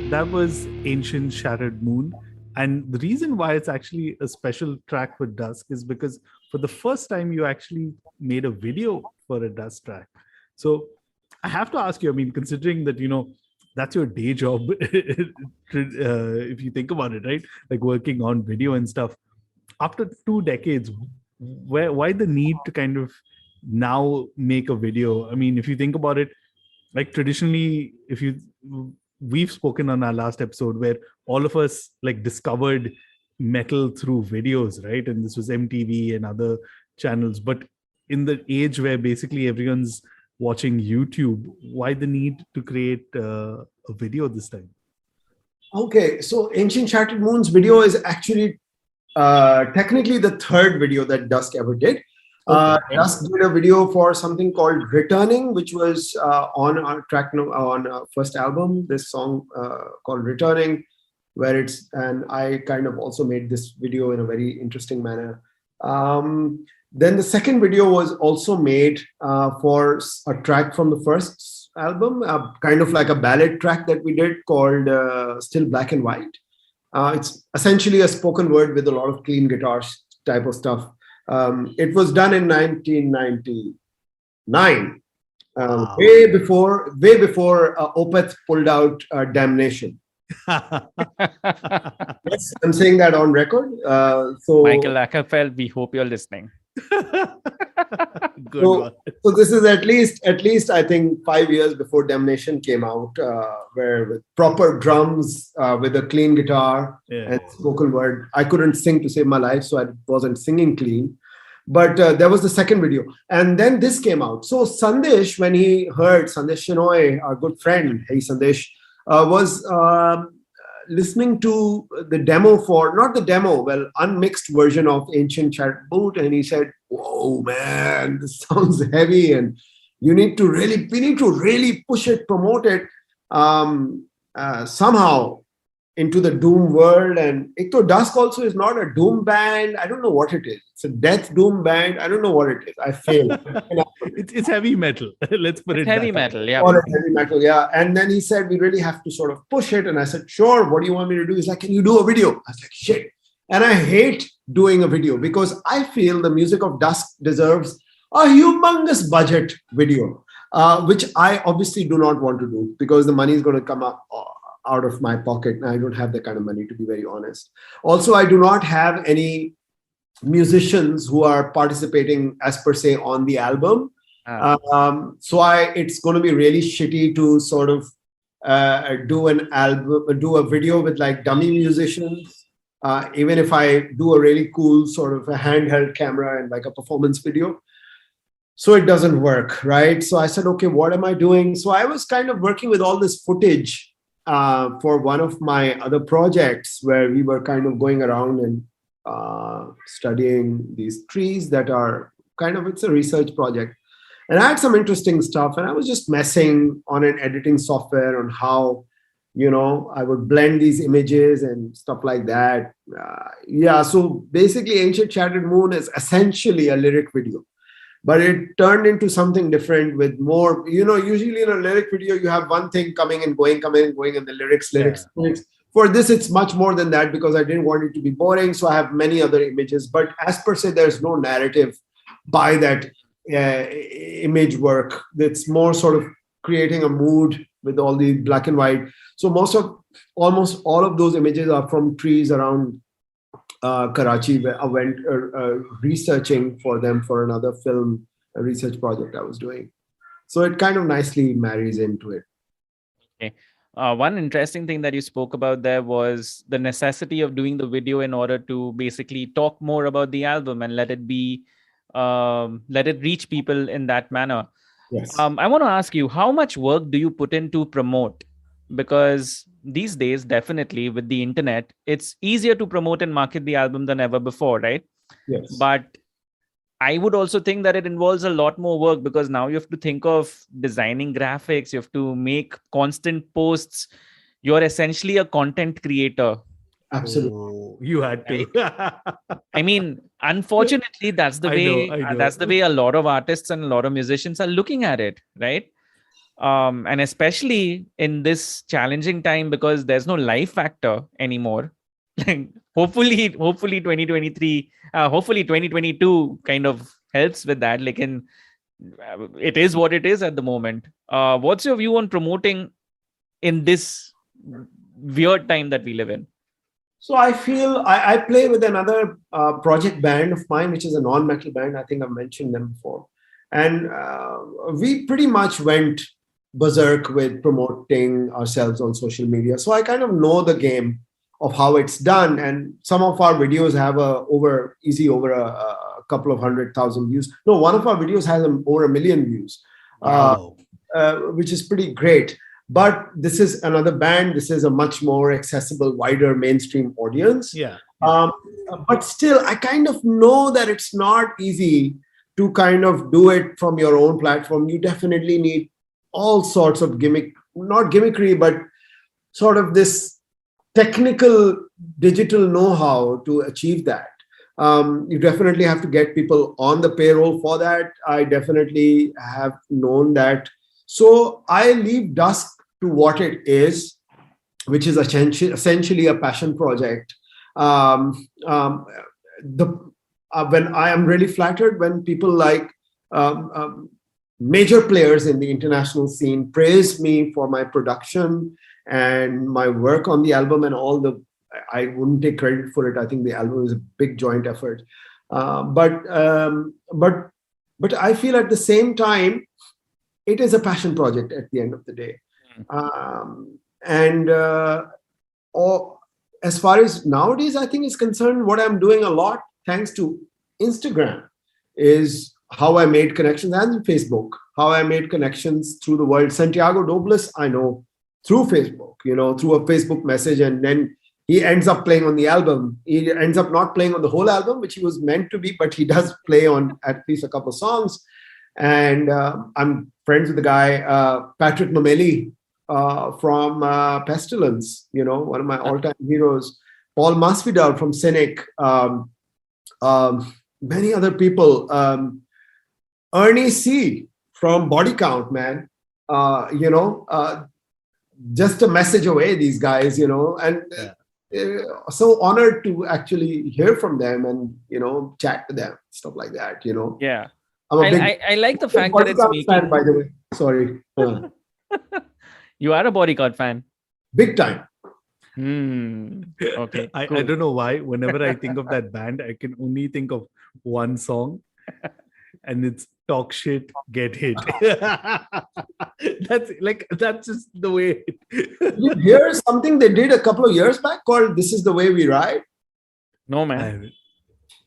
that was Ancient Shattered Moon. And the reason why it's actually a special track for Dusk is because for the first time you actually made a video for a Dusk track. So I have to ask you, I mean, considering that, that's your day job, if you think about it, right? Like working on video and stuff. After 2 decades, why the need to kind of now make a video? I mean, if you think about it, like traditionally, we've spoken on our last episode where all of us like discovered metal through videos, right? And this was MTV and other channels. But in the age where basically everyone's watching YouTube, why the need to create a video this time? Okay, so Ancient Shattered Moon's video is actually technically the third video that Dusk ever did. Dusk did a video for something called Returning, which was on our track on our first album, this song called Returning, and I kind of also made this video in a very interesting manner. Then the second video was also made for a track from the first album, kind of like a ballad track that we did called Still Black and White. It's essentially a spoken word with a lot of clean guitars type of stuff. It was done in 1999, way before Opeth pulled out Damnation. Yes, I'm saying that on record. So Michael Ackerfeld, we hope you're listening. Good. So this is at least I think 5 years before Damnation came out, where with proper drums, with a clean guitar and spoken word. I couldn't sing to save my life, so I wasn't singing clean. But there was the second video, and then this came out. So Sandesh, when he heard Sandesh Shenoy, our good friend, hey Sandesh, was listening to the demo unmixed version of Ancient Shattered Moon, and he said, "Whoa, man, this sounds heavy, and we need to really push it, promote it somehow into the doom world." And Ekto Dusk also is not a doom band. I don't know what it is. It's a death doom band. I don't know what it is. I failed. It's heavy metal. Let's put it heavy metal, yeah. Or heavy metal, yeah. And then he said, we really have to sort of push it. And I said, sure, what do you want me to do? He's like, can you do a video? I was like, shit. And I hate doing a video because I feel the music of Dusk deserves a humongous budget video, which I obviously do not want to do because the money is going to come up out of my pocket. And I don't have that kind of money, to be very honest. Also, I do not have any musicians who are participating as per se on the album. So it's going to be really shitty to sort of do a video with like dummy musicians. Even if I do a really cool sort of a handheld camera and like a performance video. So it doesn't work, right? So I said, okay, what am I doing? So I was kind of working with all this footage for one of my other projects where we were kind of going around and studying these trees that are it's a research project. And I had some interesting stuff, and I was just messing on an editing software on how, I would blend these images and stuff like that. So basically Ancient Shattered Moon is essentially a lyric video. But it turned into something different with more, usually in a lyric video, you have one thing coming and going, and the lyrics. For this, it's much more than that because I didn't want it to be boring. So I have many other images. But as per se, there's no narrative by that image work. It's more sort of creating a mood with all the black and white. So almost all of those images are from trees around Karachi, where I went researching for them for another film research project I was doing. So it kind of nicely marries into it. Okay. One interesting thing that you spoke about there was the necessity of doing the video in order to basically talk more about the album and let it reach people in that manner. Yes. I want to ask you, how much work do you put in to promote? Because these days, definitely with the internet, it's easier to promote and market the album than ever before, right? Yes. But I would also think that it involves a lot more work because now you have to think of designing graphics, you have to make constant posts. You're essentially a content creator. Absolutely. Oh, you had to. I mean, unfortunately, that's the way. I know. That's the way a lot of artists and a lot of musicians are looking at it, right? And especially in this challenging time, because there's no life factor anymore. Like hopefully 2023, hopefully 2022 kind of helps with that. Like it is what it is at the moment. What's your view on promoting in this weird time that we live in? So I feel I play with another project band of mine, which is a non-metal band. I think I've mentioned them before. And we pretty much went berserk with promoting ourselves on social media. So I kind of know the game of how it's done. And some of our videos have over a couple of 100,000 views. No, one of our videos has over 1 million views, Wow. which is pretty great. But this is another band. This is a much more accessible, wider mainstream audience. Yeah. But still, I kind of know that it's not easy to kind of do it from your own platform. You definitely need all sorts of not gimmickry, but sort of this technical digital know-how to achieve that. You definitely have to get people on the payroll for that. I definitely have known that. So I leave Dusk to what it is, which is essentially a passion project. When I am really flattered when people like major players in the international scene praise me for my production and my work on the album and I wouldn't take credit for it. I think the album is a big joint effort. But I feel at the same time, it is a passion project at the end of the day. As far as nowadays, I think is concerned, what I'm doing a lot, thanks to Instagram, is how I made connections, and Facebook, how I made connections through the world. Santiago Dobles, I know through Facebook, through a Facebook message, and then he ends up playing on the album. He ends up not playing on the whole album, which he was meant to be, but he does play on at least a couple of songs. And I'm friends with the guy, Patrick Mameli, from Pestilence, one of my all-time heroes. Paul Masvidal from Cynic. Many other people. Ernie C. from Body Count, man. Just a message away, these guys, and so honored to actually hear from them and, chat to them, stuff like that, Yeah. I like the fact that it's making... fan, by the way. Sorry. You are a Bodyguard fan. Big time. Okay. I cool. don't know why. Whenever I think of that band, I can only think of one song, and it's Talk Shit, Get Hit. That's just the way. You hear something they did a couple of years back called "This Is the Way We Ride"? No, man.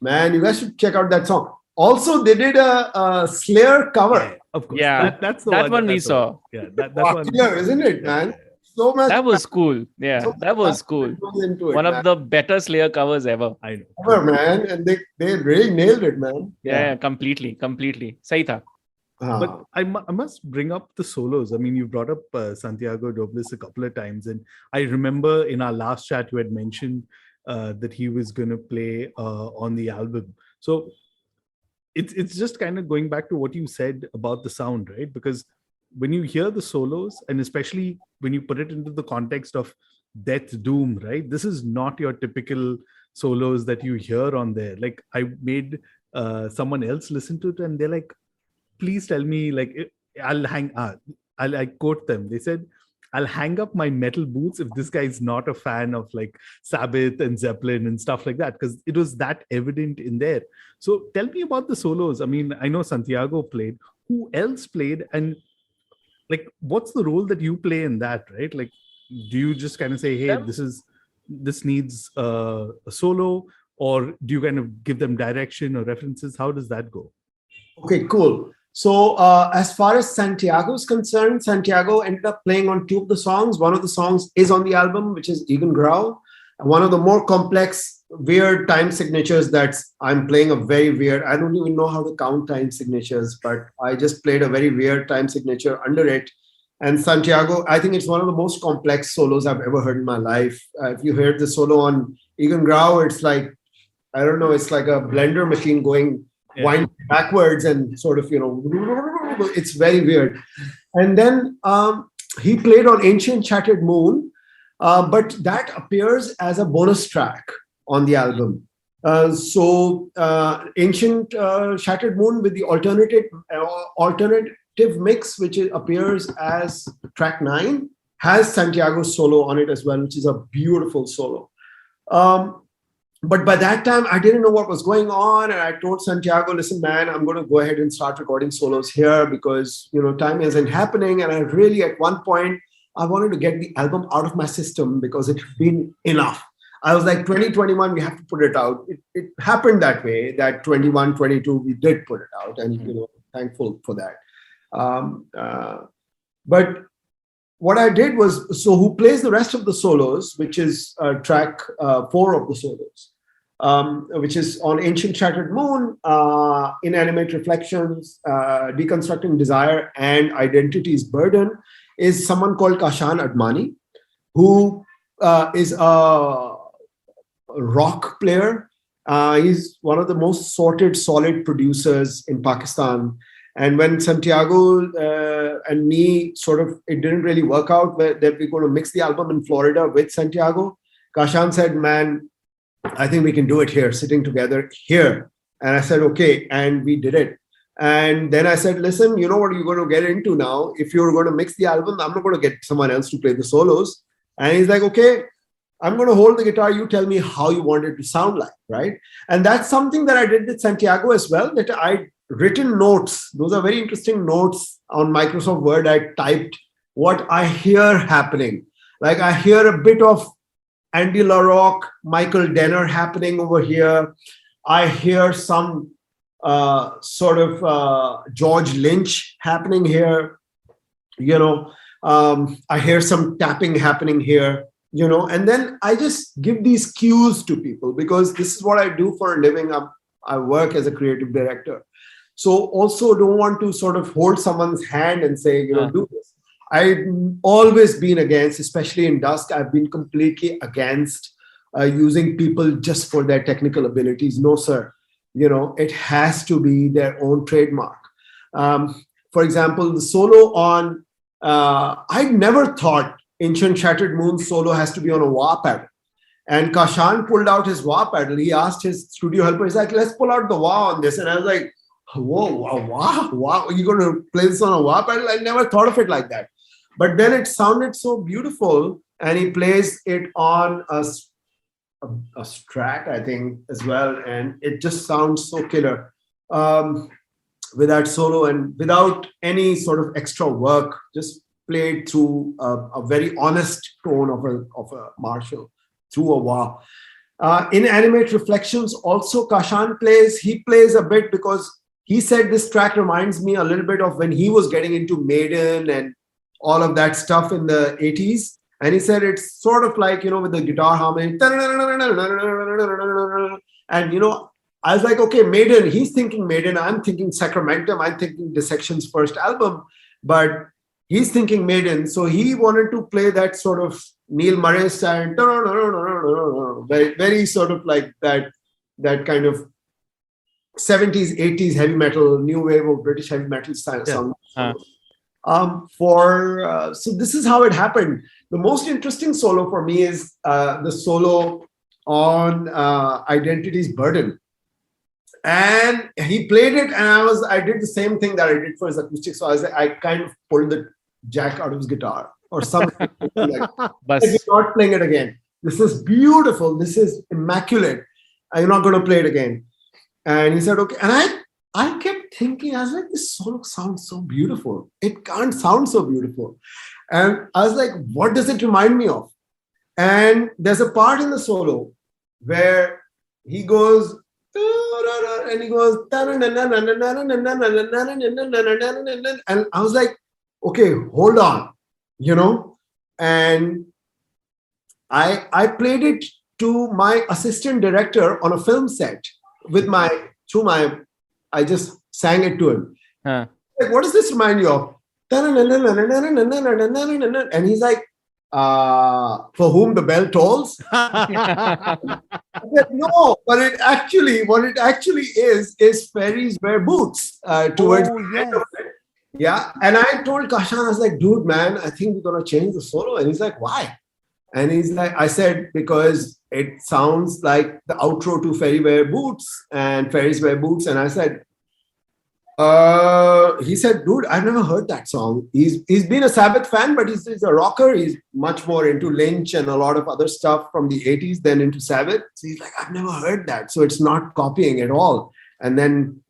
Man, you guys should check out that song. Also, they did a Slayer cover. Yeah, of course. Yeah, that's the one we saw. Yeah, that's one. Killer, isn't it, man? So much. That was cool. Yeah, that was cool. One of the better Slayer covers ever. I know. Ever, man, and they really nailed it, man. Yeah, completely. Sahi tha. But I must bring up the solos. I mean, you brought up Santiago Dobles a couple of times, and I remember in our last chat you had mentioned that he was going to play on the album. So it's just kind of going back to what you said about the sound, right? Because when you hear the solos, and especially when you put it into the context of Death Doom, right? This is not your typical solos that you hear on there. Like, I made someone else listen to it, and they're like, please tell me, like, I quote them. They said, I'll hang up my metal boots if this guy is not a fan of like Sabbath and Zeppelin and stuff like that, because it was that evident in there. So tell me about the solos. I mean, I know Santiago played. Who else played? And like, what's the role that you play in that, right? Like, do you just kind of say, hey, this needs a solo, or do you kind of give them direction or references? How does that go? Okay, cool. So as far as Santiago is concerned, Santiago ended up playing on 2 of the songs. One of the songs is on the album, which is Egan Grau. One of the more complex, weird time signatures I'm playing a very weird, I don't even know how to count time signatures, but I just played a very weird time signature under it. And Santiago, I think it's one of the most complex solos I've ever heard in my life. If you heard the solo on Egan Grau, it's like, I don't know, it's like a blender machine going wind backwards and sort of, it's very weird. And then he played on Ancient Shattered Moon, but that appears as a bonus track on the album. Ancient Shattered Moon with the alternative mix, which appears as track 9, has Santiago's solo on it as well, which is a beautiful solo. But by that time, I didn't know what was going on. And I told Santiago, listen, man, I'm going to go ahead and start recording solos here because, time isn't happening. And I really, at one point, I wanted to get the album out of my system because it had been enough. I was like, 2021, we have to put it out. It happened that way, that 21, 22, we did put it out. And, thankful for that. But what I did was, so who plays the rest of the solos, which is track 4 of the solos, which is on Ancient Shattered Moon, Inanimate Reflections, Deconstructing Desire, and Identity's Burden, is someone called Kashan Admani, who is a rock player. He's one of the most sorted, solid producers in Pakistan. And when Santiago and me it didn't really work out that we're going to mix the album in Florida with Santiago, Kashan said, man, I think we can do it here, sitting together here. And I said, okay. And we did it. And then I said, listen, you know what you're going to get into now? If you're going to mix the album, I'm not going to get someone else to play the solos. And he's like, okay, I'm going to hold the guitar. You tell me how you want it to sound like, right? And that's something that I did with Santiago as well, that I written notes. Those are very interesting notes on Microsoft Word. I typed what I hear happening. Like I hear a bit of Andy LaRocque, Michael Denner happening over here. I hear some George Lynch happening here. I hear some tapping happening here. And then I just give these cues to people because this is what I do for a living. I work as a creative director. So also don't want to hold someone's hand and say, do this. I've always been against, especially in Dusk, I've been completely against using people just for their technical abilities. No, sir. It has to be their own trademark. For example, the solo on, I never thought Ancient Shattered Moon solo has to be on a wah pedal. And Kashan pulled out his wah pedal. He asked his studio helper, he's like, let's pull out the wah on this. And I was like, whoa, wow, are you going to play this on a wah pedal? I never thought of it like that. But then it sounded so beautiful. And he plays it on a Strat, I think, as well. And it just sounds so killer with that solo and without any extra work, just played through a very honest tone of a Marshall through a wah. Inanimate Reflections, also Kashan plays. He plays a bit because he said this track reminds me a little bit of when he was getting into Maiden and all of that stuff in the 80s. And he said it's sort of like, with the guitar harmony. And, I was like, okay, Maiden, he's thinking Maiden. I'm thinking Sacramentum. I'm thinking Dissection's first album. But he's thinking Maiden. So he wanted to play that sort of Neil Murray style. Very, very like that kind of 70s, 80s heavy metal, new wave of British heavy metal style sound. So this is how it happened. The most interesting solo for me is the solo on Identity's Burden. And he played it, and I did the same thing that I did for his acoustic. So I kind of pulled the jack out of his guitar or something. Like you're not playing it again. This is beautiful. This is immaculate. You're not going to play it again. And he said, okay. And I kept thinking, I was like, this solo sounds so beautiful. It can't sound so beautiful. And I was like, what does it remind me of? And there's a part in the solo where he goes, and he goes, and I was like, okay, hold on, and I played it to my assistant director on a film set I just sang it to him. Like, what does this remind you of? And he's like, for whom the bell tolls? I said, no, but what it actually is fairies wear boots towards the end of it. Yeah. And I told Kashan, I was like, dude, man, I think we're going to change the solo. And he's like, why? And he's like, I said, because it sounds like the outro to Fairy Wear Boots and Fairies Wear Boots. And I said, he said, dude, I've never heard that song. He's been a Sabbath fan, but he's a rocker. He's much more into Lynch and a lot of other stuff from the 80s than into Sabbath. So he's like, I've never heard that. So it's not copying at all. And then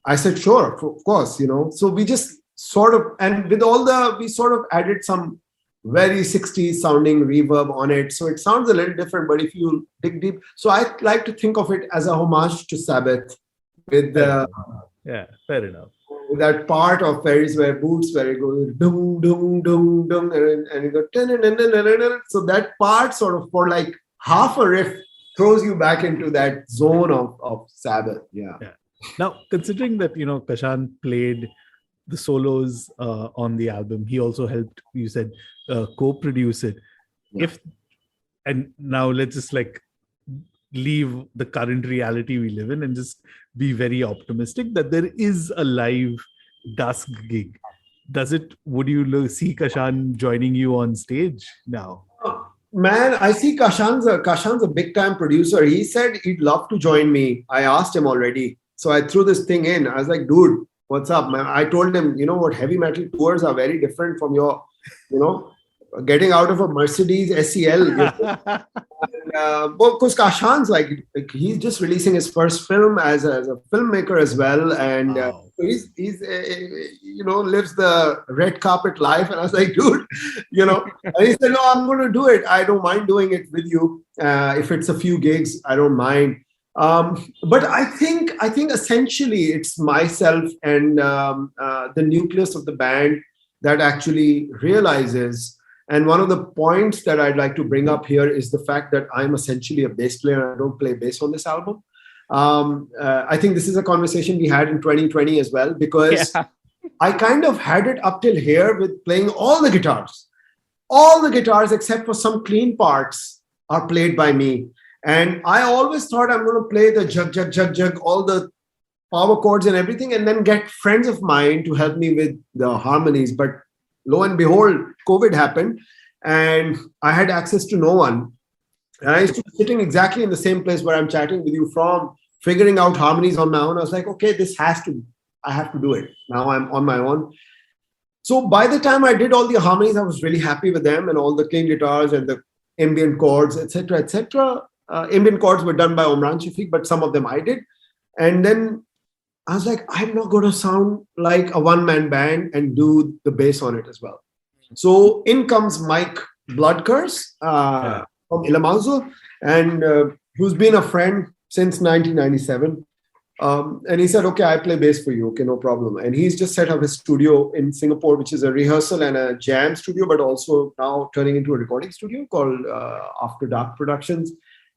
I said, sure, of course, So we just sort of, and with we sort of added some very 60s sounding reverb on it. So it sounds a little different, but if you dig deep, so I like to think of it as a homage to Sabbath with yeah, fair enough. That part of Fairies Wear Boots where it goes dum dum dum dum and it goes so that part sort of for like half a riff throws you back into that zone of Sabbath. Yeah. Now, considering that Kashan played the solos on the album, he also helped, you said, co-produce it. Yeah. And now let's just like leave the current reality we live in and just be very optimistic that there is a live Dusk gig. Would you see Kashan joining you on stage now? Man, I see Kashan's a big time producer. He said he'd love to join me. I asked him already. So I threw this thing in. I was like, dude, what's up, man? I told him, heavy metal tours are very different from your, getting out of a Mercedes SEL. Because Kashan's like he's just releasing his first film as a filmmaker as well, and he's lives the red carpet life. And I was like, dude, and he said, no, I'm going to do it. I don't mind doing it with you. If it's a few gigs, I don't mind. But I think essentially it's myself and the nucleus of the band that actually realizes. And one of the points that I'd like to bring up here is the fact that I'm essentially a bass player. I don't play bass on this album. I think this is a conversation we had in 2020 as well, because I kind of had it up till here with playing all the guitars. All the guitars except for some clean parts are played by me. And I always thought I'm going to play the jug, jug, jug, jug, all the power chords and everything, and then get friends of mine to help me with the harmonies. But lo and behold, COVID happened and I had access to no one. And I used to be sitting exactly in the same place where I'm chatting with you from, figuring out harmonies on my own. I was like, okay, I have to do it. Now I'm on my own. So by the time I did all the harmonies, I was really happy with them and all the clean guitars and the ambient chords, etc., etc. Ambient chords were done by Omran Shafiq, but some of them I did. And then I was like, I'm not going to sound like a one-man band and do the bass on it as well. So in comes Mike Bloodcurse from Ilamazo, and who's been a friend since 1997. And he said, okay, I play bass for you. Okay, no problem. And he's just set up his studio in Singapore, which is a rehearsal and a jam studio, but also now turning into a recording studio called After Dark Productions.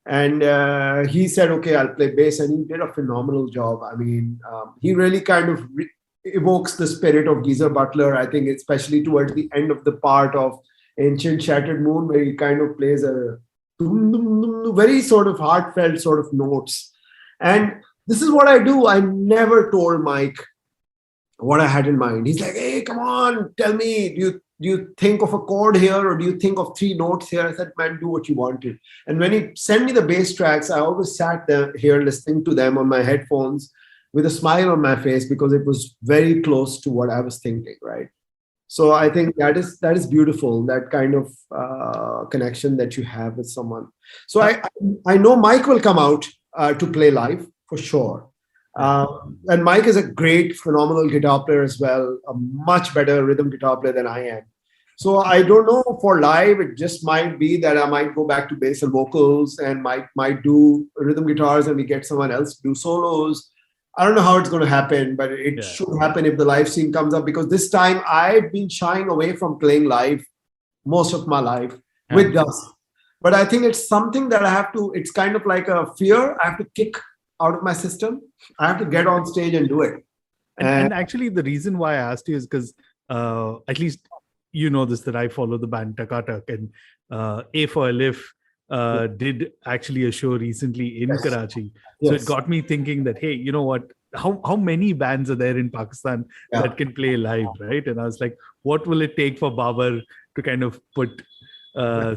And he said, okay, I'll play bass. And he did a phenomenal job. I mean, he really kind of evokes the spirit of Geezer Butler, I think, especially towards the end of the part of Ancient Shattered Moon, where he kind of plays a very sort of heartfelt sort of notes. And this is what I do. I never told Mike what I had in mind. He's like, hey, come on, tell me, do you think of a chord here or do you think of 3 notes here? I said, man, do what you wanted. And when he sent me the bass tracks, I always sat there here listening to them on my headphones with a smile on my face because it was very close to what I was thinking, right? So I think that is beautiful, that kind of connection that you have with someone. So I know Mike will come out to play live for sure. And Mike is a great, phenomenal guitar player as well, a much better rhythm guitar player than I am. So I don't know, for live, it just might be that I might go back to bass and vocals and might do rhythm guitars and we get someone else to do solos. I don't know how it's going to happen, but it should happen if the live scene comes up, because this time I've been shying away from playing live most of my life with Dusk. But I think it's something that it's kind of like a fear I have to kick out of my system. I have to get on stage and do it. And actually, the reason why I asked you is because at least you know this, that I follow the band Takatak, and A for Alif did actually a show recently in Karachi. So it got me thinking that, hey, you know what? how many bands are there in Pakistan that can play live, right? And I was like, what will it take for Babar to kind of put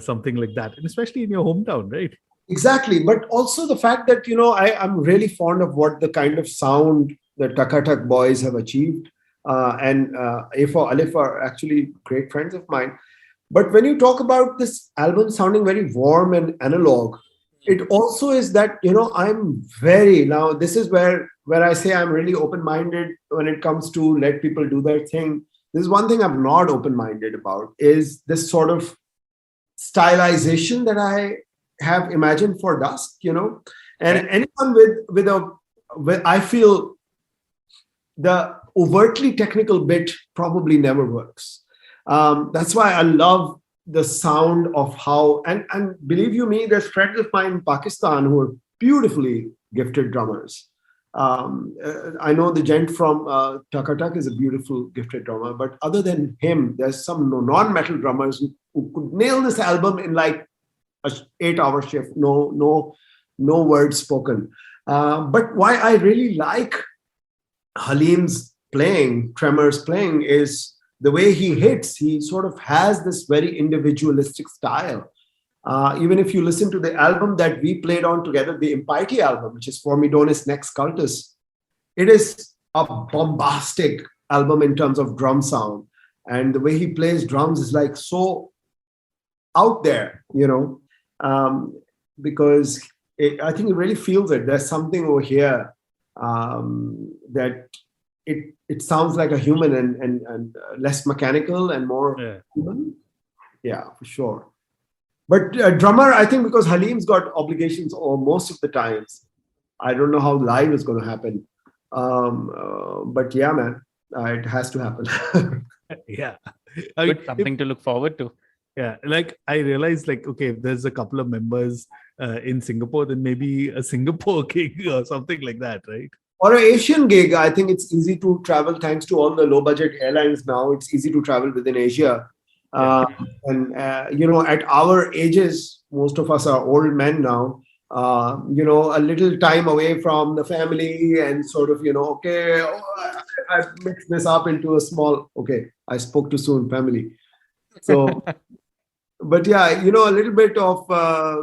something like that, and especially in your hometown, right? Exactly. But also the fact that, I'm really fond of what the kind of sound the Takatak boys have achieved. And Afa, Alif are actually great friends of mine. But when you talk about this album sounding very warm and analog, it also is that, I'm very, now this is where I say I'm really open-minded when it comes to let people do their thing. This is one thing I'm not open-minded about, is this sort of stylization that I have imagined for Dusk, and anyone with I feel the overtly technical bit probably never works. That's why I love the sound of how, and believe you me, there's friends of mine in Pakistan who are beautifully gifted drummers. I know the gent from Takatak is a beautiful gifted drummer, but other than him, there's some non-metal drummers who could nail this album in like a 8-hour shift, no words spoken. But why I really like Halim's playing, Tremor's playing, is the way he hits. He sort of has this very individualistic style. Even if you listen to the album that we played on together, the Impiety album, which is Formidonis Next Cultus, it is a bombastic album in terms of drum sound. And the way he plays drums is like so out there, because I think he really feels it. There's something over here that it sounds like a human and less mechanical and more human. Yeah, for sure. But drummer, I think because Halim's got obligations most of the times. I don't know how live is going to happen. But yeah, man, it has to happen. Yeah. Something to look forward to. Yeah, like I realized, like, okay, if there's a couple of members in Singapore, then maybe a Singapore gig or something like that, right? Or an Asian gig. I think it's easy to travel thanks to all the low budget airlines now. It's easy to travel within Asia. And at our ages, most of us are old men now. A little time away from the family and sort of, okay, I mixed this up into a small, okay, I spoke too soon, family. So, but yeah, a little bit of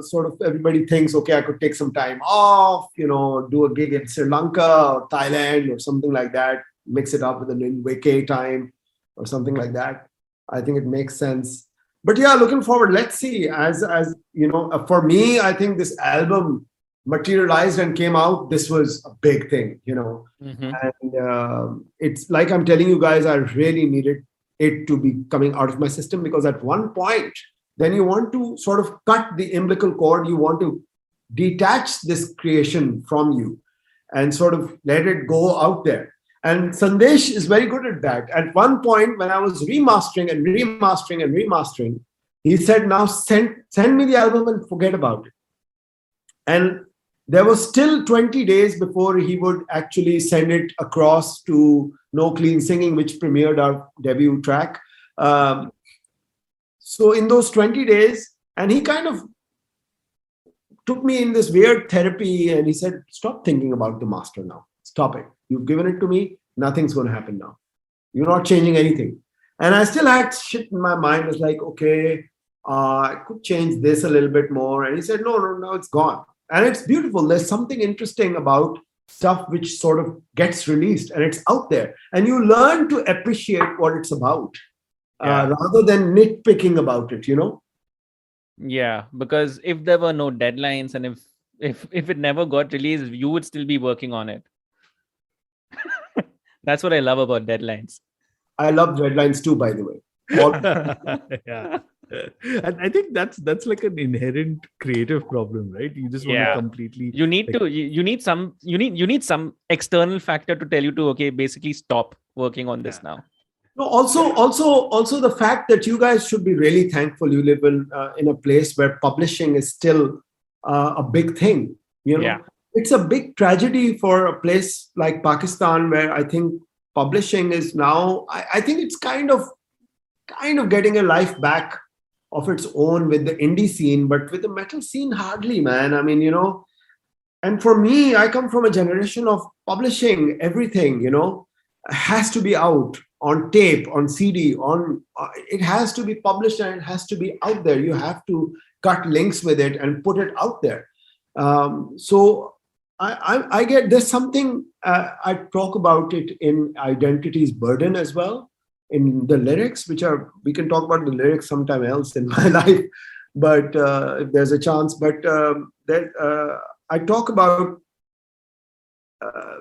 sort of everybody thinks, okay, I could take some time off, do a gig in Sri Lanka or Thailand or something like that, mix it up with an vacay time or something like that. I think it makes sense. But yeah, looking forward, let's see. As for me, I think this album materialized and came out. This was a big thing, Mm-hmm. And it's like I'm telling you guys, I really needed it to be coming out of my system, because at one point, then you want to sort of cut the umbilical cord. You want to detach this creation from you and sort of let it go out there. And Sandesh is very good at that. At one point, when I was remastering, he said, now send me the album and forget about it. And there was still 20 days before he would actually send it across to No Clean Singing, which premiered our debut track. So in those 20 days, and he kind of took me in this weird therapy, and he said, stop thinking about the master now. Stop it. You've given it to me. Nothing's going to happen now. You're not changing anything. And I still had shit in my mind. I was like, okay, I could change this a little bit more. And he said, no, it's gone. And it's beautiful. There's something interesting about stuff which sort of gets released and it's out there. And you learn to appreciate what it's about rather than nitpicking about it, Yeah, because if there were no deadlines and if it never got released, you would still be working on it. That's what I love about deadlines. I love deadlines too, by the way. Yeah. And I think that's like an inherent creative problem, right? You just want to completely. You need some external factor to tell you to, okay, basically stop working on this now. No, also the fact that you guys should be really thankful you live in a place where publishing is still a big thing. Yeah. It's a big tragedy for a place like Pakistan, where I think publishing is now, I think it's kind of getting a life back of its own with the indie scene, but with the metal scene, hardly, man. I mean, And for me, I come from a generation of publishing everything, has to be out on tape, on CD, it has to be published and it has to be out there. You have to cut links with it and put it out there. So I get there's something, I talk about it in Identity's Burden as well, in the lyrics, we can talk about the lyrics sometime else in my life, but if there's a chance. But I talk about,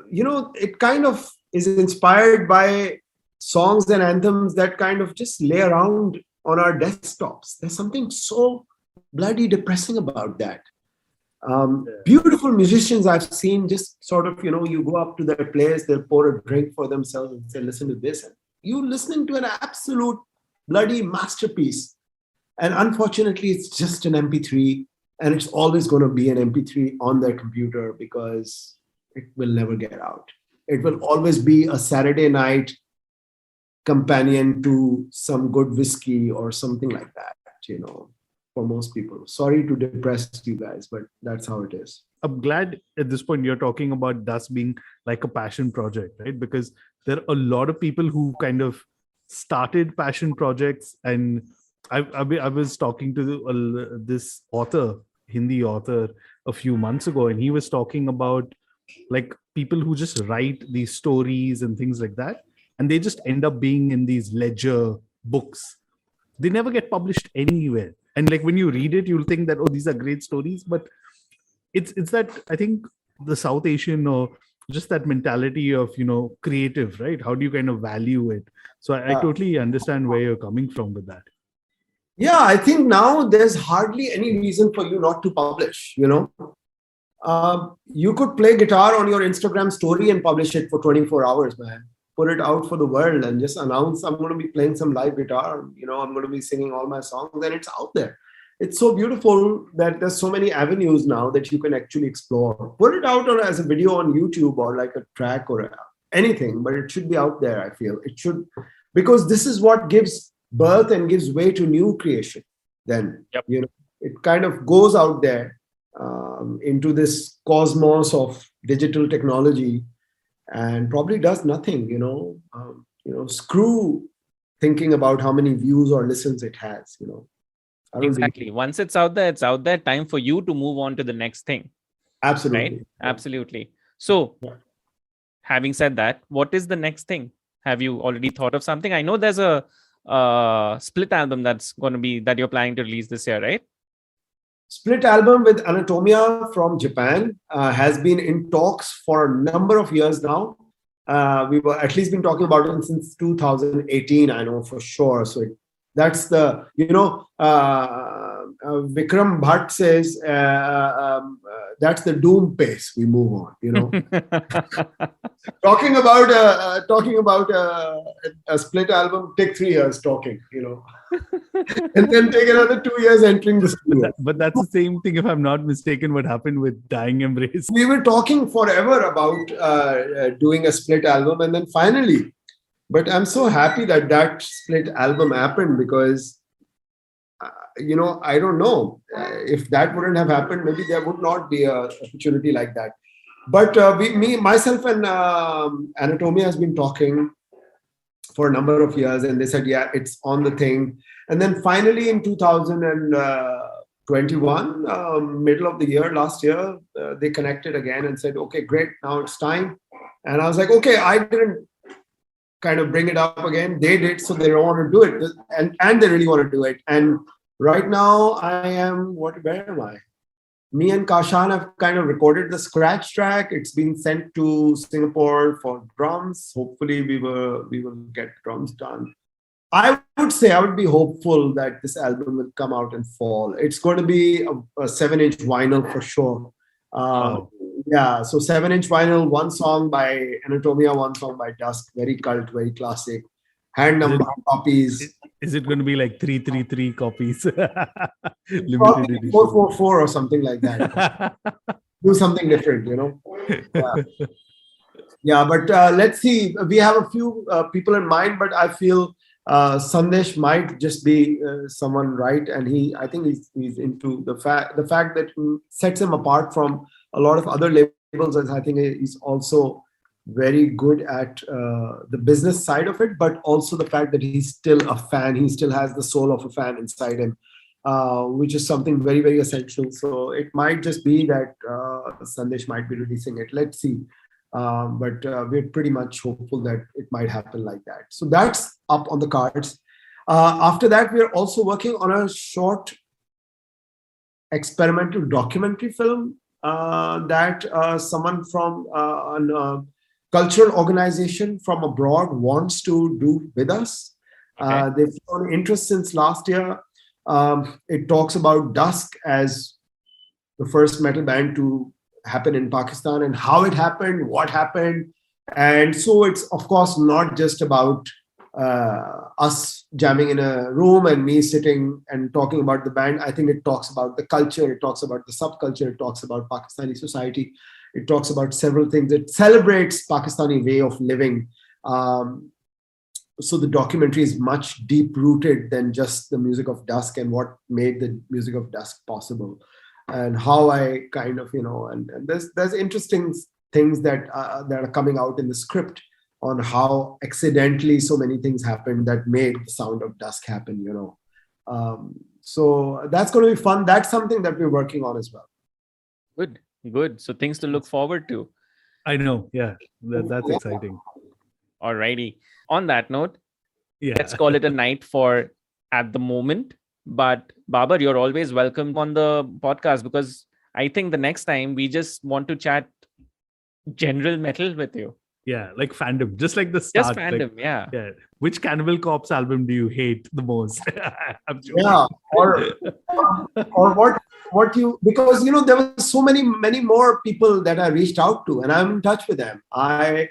it kind of is inspired by songs and anthems that kind of just lay around on our desktops. There's something so bloody depressing about that. Beautiful musicians I've seen just sort of, you go up to their place, they'll pour a drink for themselves and say, listen to this. And you're listening to an absolute bloody masterpiece. And unfortunately, it's just an MP3. And it's always going to be an MP3 on their computer because it will never get out. It will always be a Saturday night companion to some good whiskey or something like that, for most people. Sorry to depress you guys, but that's how it is. I'm glad at this point you're talking about Dusk being like a passion project, right? Because there are a lot of people who kind of started passion projects. And I was talking to this author, Hindi author, a few months ago, and he was talking about like people who just write these stories and things like that, and they just end up being in these ledger books. They never get published anywhere. And like when you read it, you'll think that, oh, these are great stories, but it's that, I think, the South Asian or just that mentality of, creative, right? How do you kind of value it? So I totally understand where you're coming from with that. Yeah, I think now there's hardly any reason for you not to publish, you could play guitar on your Instagram story and publish it for 24 hours, man. Put it out for the world and just announce, I'm going to be playing some live guitar, I'm going to be singing all my songs, and it's out there. It's so beautiful that there's so many avenues now that you can actually explore. Put it out as a video on YouTube or like a track or anything, but it should be out there, I feel. It should, because this is what gives birth and gives way to new creation. Then, it kind of goes out there into this cosmos of digital technology and probably does nothing, screw thinking about how many views or listens it has, Exactly. Once it's out there, time for you to move on to the next thing. Absolutely. Right? Absolutely. So, having said that, what is the next thing? Have you already thought of something? I know there's a split album that you're planning to release this year, right? Split album with Anatomia from Japan has been in talks for a number of years now. We were at least been talking about it since 2018, I know for sure. So that's the, Vikram Bhatt says, that's the doom pace. We move on, Talking about a split album, take 3 years talking, and then take another 2 years entering the studio. But that's the same thing, if I'm not mistaken, what happened with Dying Embrace. We were talking forever about doing a split album, and then finally, but I'm so happy that split album happened because, I don't know if that wouldn't have happened, maybe there would not be an opportunity like that. But myself and Anatomia has been talking for a number of years, and they said, yeah, it's on the thing. And then finally in 2021, middle of the year, last year, they connected again and said, okay, great, now it's time. And I was like, okay, I didn't kind of bring it up again. They did, so they don't want to do it. And they really want to do it. And right now where am I? Me and Kashan have kind of recorded the scratch track. It's been sent to Singapore for drums. Hopefully we will get drums done. I would be hopeful that this album will come out in fall. It's going to be a 7-inch vinyl for sure. Yeah, so 7-inch vinyl, one song by Anatomia, one song by Dusk, very cult, very classic. Hand number copies. Is it going to be like 333 copies? Limited edition. 444 or something like that. Do something different, Yeah, but let's see. We have a few people in mind, but I feel Sandesh might just be someone, right? And I think he's into the fact that sets him apart from a lot of other labels. As I think he's also very good at the business side of it, but also the fact that he's still a fan. He still has the soul of a fan inside him, which is something very, very essential. So it might just be that Sandesh might be releasing it. Let's see. But we're pretty much hopeful that it might happen like that. So that's up on the cards. After that, we're also working on a short experimental documentary film that someone from a cultural organization from abroad wants to do with us. Okay. They've shown interest since last year. It talks about Dusk as the first metal band to happen in Pakistan and how it happened, what happened. And so it's, of course, not just about us jamming in a room and me sitting and talking about the band. I think it talks about the culture, it talks about the subculture, it talks about Pakistani society, it talks about several things. It celebrates Pakistani way of living. So the documentary is much deep-rooted than just the music of Dusk and what made the music of Dusk possible. And how I kind of, and there's interesting things that are coming out in the script on how accidentally so many things happened that made the sound of Dusk happen, So that's going to be fun. That's something that we're working on as well. Good. So things to look forward to. I know. Yeah, that's exciting. Alrighty. On that note, Yeah. let's call it a night for at the moment. But Babar, you're always welcome on the podcast because I think the next time we just want to chat general metal with you. Yeah, like fandom, just like the start. Just fandom, yeah. Yeah. Which Cannibal Corpse album do you hate the most? I'm joking. Yeah, or what you, because there were so many more people that I reached out to, and I'm in touch with them. I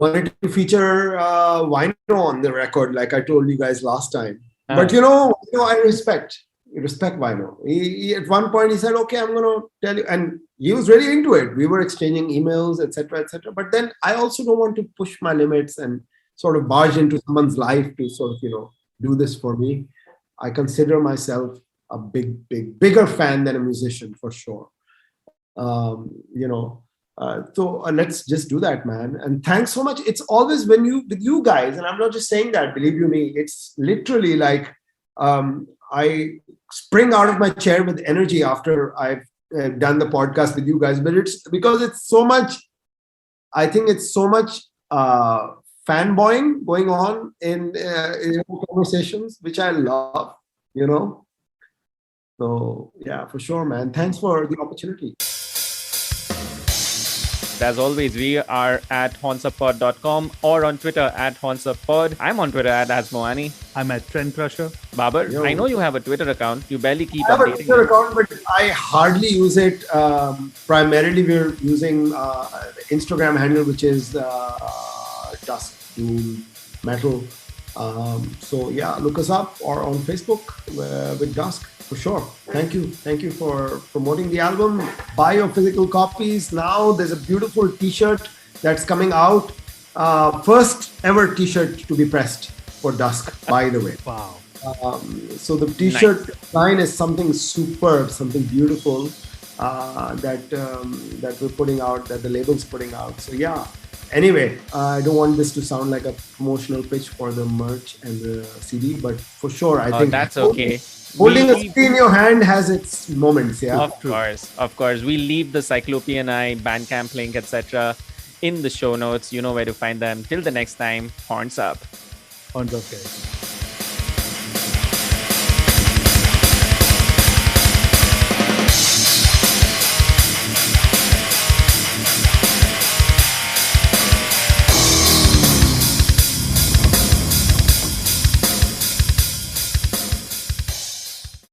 wanted to feature Wino on the record, like I told you guys last time. But I respect Wino. He at one point he said, "Okay, I'm going to tell you," and he was really into it. We were exchanging emails, etc., etc. But then I also don't want to push my limits and sort of barge into someone's life to sort of do this for me. I consider myself a bigger fan than a musician for sure. So let's just do that, man. And thanks so much. It's always with you guys, and I'm not just saying that, believe you me, it's literally like I spring out of my chair with energy after I've done the podcast with you guys, but it's because it's so much, I think it's so much fanboying going on in conversations, which I love, So yeah, for sure, man. Thanks for the opportunity. As always, we are at hornsupod.com or on Twitter at hornsupod. I'm on Twitter at Asmoani. I'm at Trend Crusher. Babar, I know you have a Twitter account. You barely keep I have a updating Twitter it. account, but I hardly use it. Primarily, we're using Instagram handle, which is Dusk Doom Metal. So yeah, look us up or on Facebook with Dusk. For sure. Thank you for promoting the album. Buy your physical copies now. There's a beautiful t-shirt that's coming out. First ever t-shirt to be pressed for Dusk, by the way. Wow. So the t-shirt line is something superb, something beautiful that we're putting out, that the label's putting out. So yeah. Anyway, I don't want this to sound like a promotional pitch for the merch and the CD, but for sure, I think that's okay. Holding a CD in your hand has its moments, yeah. Of course. We leave the Cyclopean Eye, Bandcamp link, etc. in the show notes. You know where to find them. Till the next time, horns up. Horns up, guys.